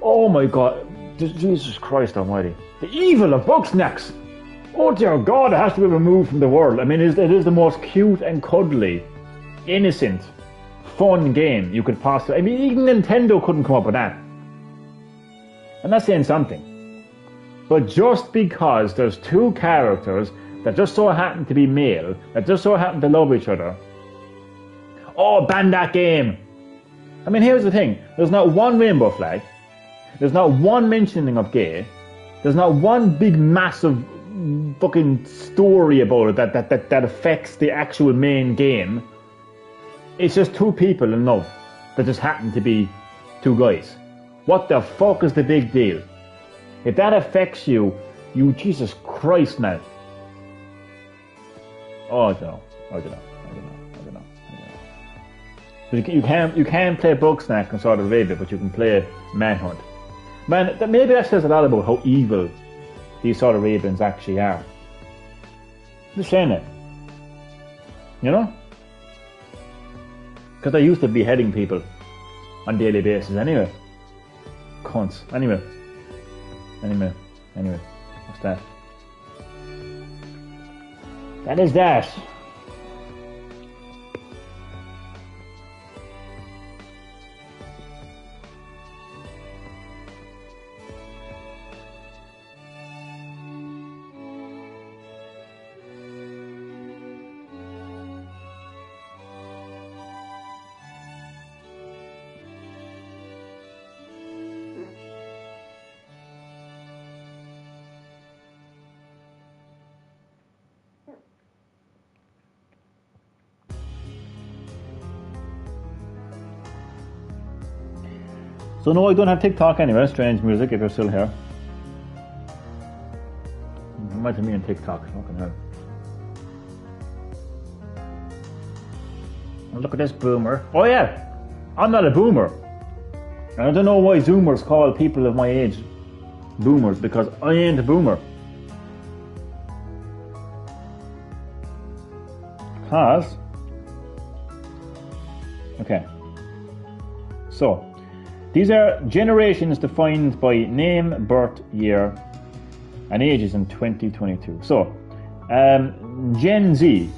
Oh my god. Jesus Christ almighty. The evil of bug snacks! Oh dear God, it has to be removed from the world. I mean, it is the most cute and cuddly, innocent, fun game you could possibly... I mean, even Nintendo couldn't come up with that. I'm not saying something. But just because there's two characters that just so happen to be male, that just so happen to love each other, oh, ban that game! I mean, here's the thing. There's not one rainbow flag. There's not one mentioning of gay. There's not one big massive fucking story about it that affects the actual main game. It's just two people in love that just happen to be two guys. What the fuck is the big deal? If that affects you, Jesus Christ, man. Oh, I don't know. But you can't play Bugsnack in Saudi Arabia, but you can play Manhunt. Man, maybe that says a lot about how evil these Saudi Arabians actually are. Just saying it. You know? Because they used to be beheading people on a daily basis anyway. Cunts. Anyway. What's that? That is that. So no, I don't have TikTok anyway. Strange music if you're still here. Imagine me on TikTok. Fucking hell. Oh, look at this boomer. Oh yeah, I'm not a boomer. And I don't know why Zoomers call people of my age boomers, because I ain't a boomer. Because... Okay. So... These are generations defined by name, birth, year, and ages in 2022. So, Gen Z,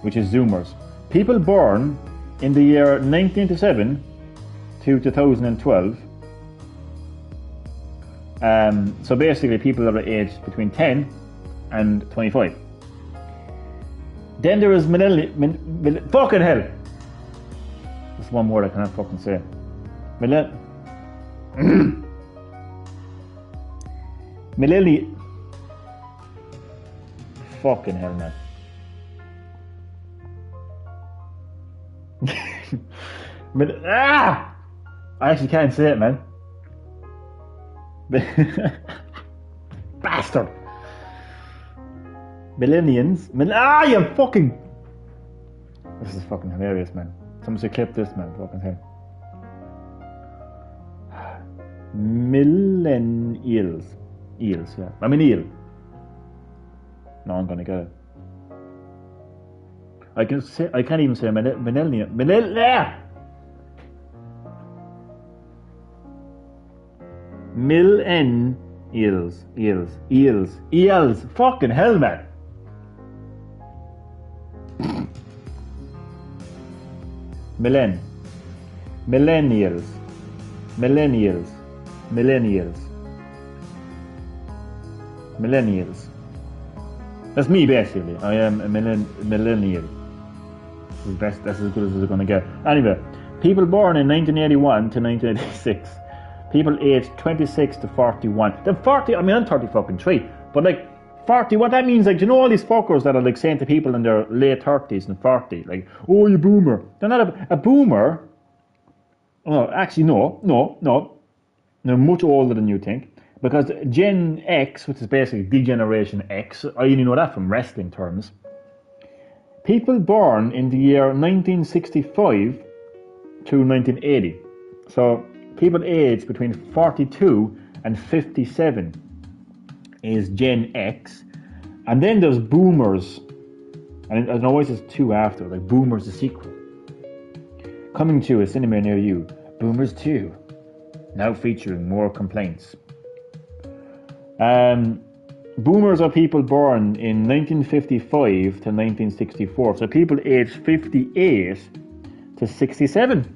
which is Zoomers, people born in the year 1997 to 2012. So basically people that are aged between 10 and 25. Then there is fucking hell. That's one word I cannot fucking say. Fucking hell, man. I actually can't say it, man. Bastard. Millennials. You fucking... This is fucking hilarious, man. Someone should clip this, man. Fucking hell. Millennials. Eels, yeah. I mean eel. No, I'm gonna get it. I can't even say millennial. Eels. Fucking hell, man. Millennials. That's me, basically. I am a millennial. That's as good as it's going to get. Anyway, people born in 1981 to 1986. People aged 26 to 41. Then 40, I mean, I'm 30 fucking 3. But like, 40, what that means, like, you know all these fuckers that are like saying to people in their late 30s and 40, like, oh, you boomer. They're not a boomer. Oh, actually, no. They're much older than you think. Because Gen X, which is basically the Generation X, I only know that from wrestling terms. People born in the year 1965 to 1980. So people aged between 42 and 57 is Gen X. And then there's boomers. And it always has 2 after, like Boomers the sequel. Coming to a cinema near you, Boomers 2. Now featuring more complaints. Boomers are people born in 1955 to 1964. So people aged 58 to 67.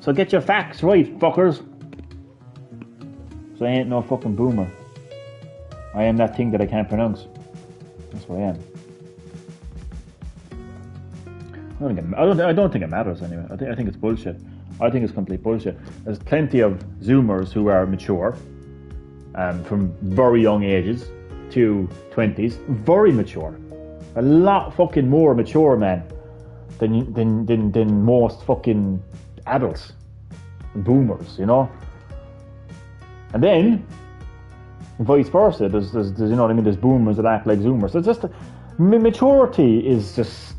So get your facts right, fuckers. So I ain't no fucking boomer. I am that thing that I can't pronounce. That's what I am. I don't think it matters anyway. I think it's bullshit. I think it's complete bullshit. There's plenty of Zoomers who are mature. From very young ages to 20s, very mature, a lot fucking more mature, man, than most fucking adults, boomers, you know. And then, vice versa, there's you know what I mean. There's boomers that act like Zoomers. So it's just maturity is just,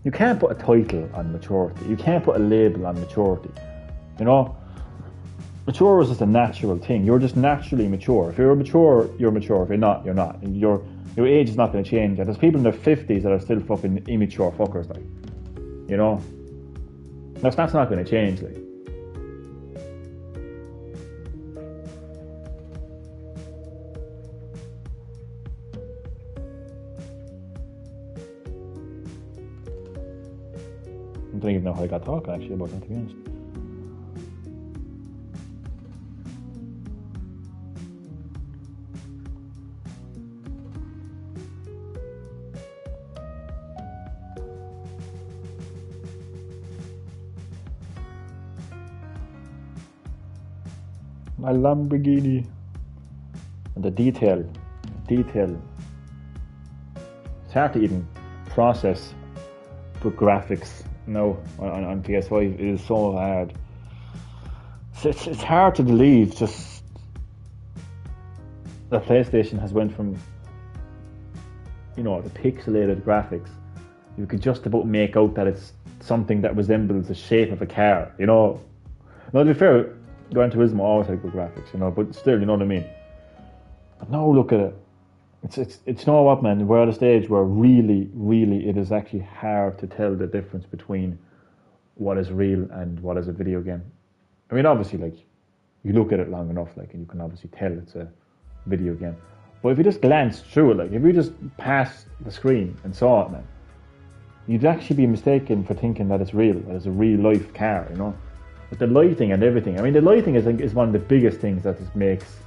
you can't put a title on maturity. You can't put a label on maturity, you know. Mature is just a natural thing. You're just naturally mature. If you're mature, you're mature. If you're not, you're not. Your age is not going to change. And there's people in their 50s that are still fucking immature fuckers, like, you know. That's not going to change, like. I don't even know how I got talking actually about that, to be honest. My Lamborghini and the detail. It's hard to even process with graphics now on PS5. It is so hard. It's hard to believe just the PlayStation has went from, you know, the pixelated graphics. You could just about make out that it's something that resembles the shape of a car, you know. Now, to be fair, Gran Turismo always had good graphics, you know, but still, you know what I mean. But now look at it. It's you know what, man. We're at a stage where really it is actually hard to tell the difference between what is real and what is a video game. I mean, obviously, like, you look at it long enough, like, and you can obviously tell it's a video game. But if you just glance through it, like, if you just pass the screen and saw it, man, you'd actually be mistaken for thinking that it's real, that it's a real life car, you know. With the lighting and everything. I mean, the lighting is one of the biggest things that just makes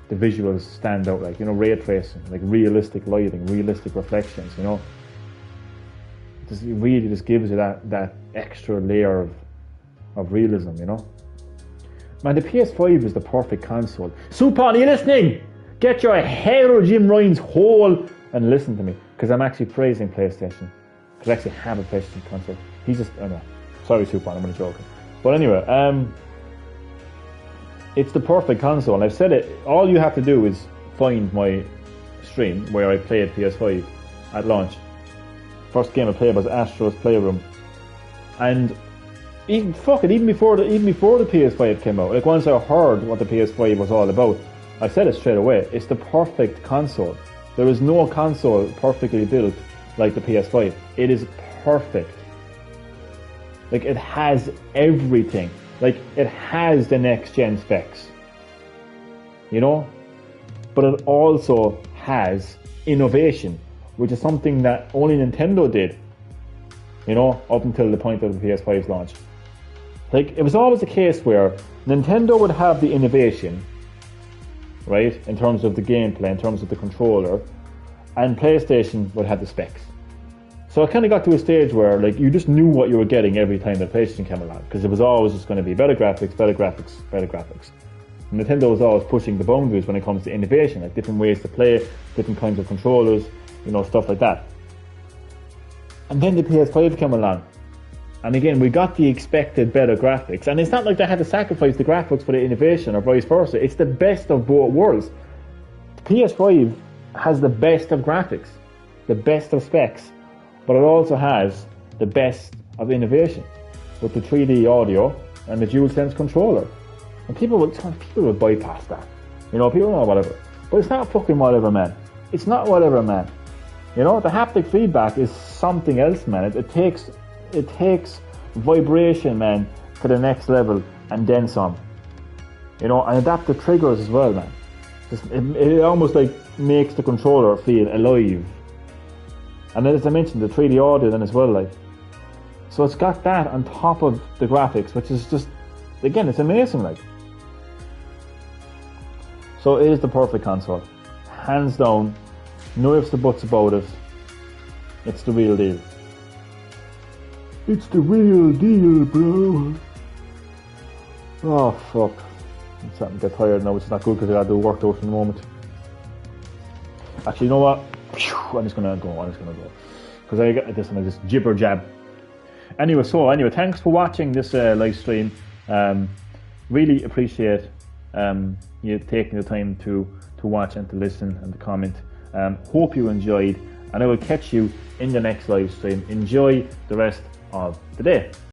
the visuals stand out. Like, you know, ray tracing, like realistic lighting, realistic reflections. You know, it really just gives you that extra layer of realism. You know, man, the PS5 is the perfect console. Supon, are you listening? Get your head out of Jim Ryan's hole and listen to me, because I'm actually praising PlayStation. Because I actually have a PlayStation console. He's just, oh no, sorry, Supon, I'm only joking. But anyway, it's the perfect console. And I've said it, all you have to do is find my stream where I played PS5 at launch. First game I played was Astro's Playroom, and even before the PS5 came out, like once I heard what the PS5 was all about, I said it straight away. It's the perfect console. There is no console perfectly built like the PS5. It is perfect. Like, it has everything. Like, it has the next gen specs, you know, but it also has innovation, which is something that only Nintendo did, you know, up until the point of the PS5's launch. Like, it was always the case where Nintendo would have the innovation, right, in terms of the gameplay, in terms of the controller, and PlayStation would have the specs. So it kind of got to a stage where, like, you just knew what you were getting every time the PlayStation came along, because it was always just going to be better graphics, better graphics, better graphics. And Nintendo was always pushing the boundaries when it comes to innovation, like different ways to play, different kinds of controllers, you know, stuff like that. And then the PS5 came along, and again, we got the expected better graphics. And it's not like they had to sacrifice the graphics for the innovation or vice versa. It's the best of both worlds. The PS5 has the best of graphics, the best of specs, but it also has the best of innovation with the 3D audio and the DualSense controller. And people would bypass that. You know, people know whatever. But it's not fucking whatever, man. It's not whatever, man. You know, the haptic feedback is something else, man. It takes vibration, man, to the next level and then some. You know, and adaptive triggers as well, man. It almost like makes the controller feel alive. And then, as I mentioned, the 3D audio then as well, like. So it's got that on top of the graphics, which is just, again, it's amazing, like. So it is the perfect console. Hands down, no ifs or buts about it. It's the real deal. It's the real deal, bro. Oh, fuck. I'm starting to get tired now, which is not good because I gotta do work out in a moment. Actually, you know what? I'm just gonna go. Because I got this and I just jibber jab. Anyway, thanks for watching this live stream. Really appreciate you taking the time to watch and to listen and to comment. Hope you enjoyed, and I will catch you in the next live stream. Enjoy the rest of the day.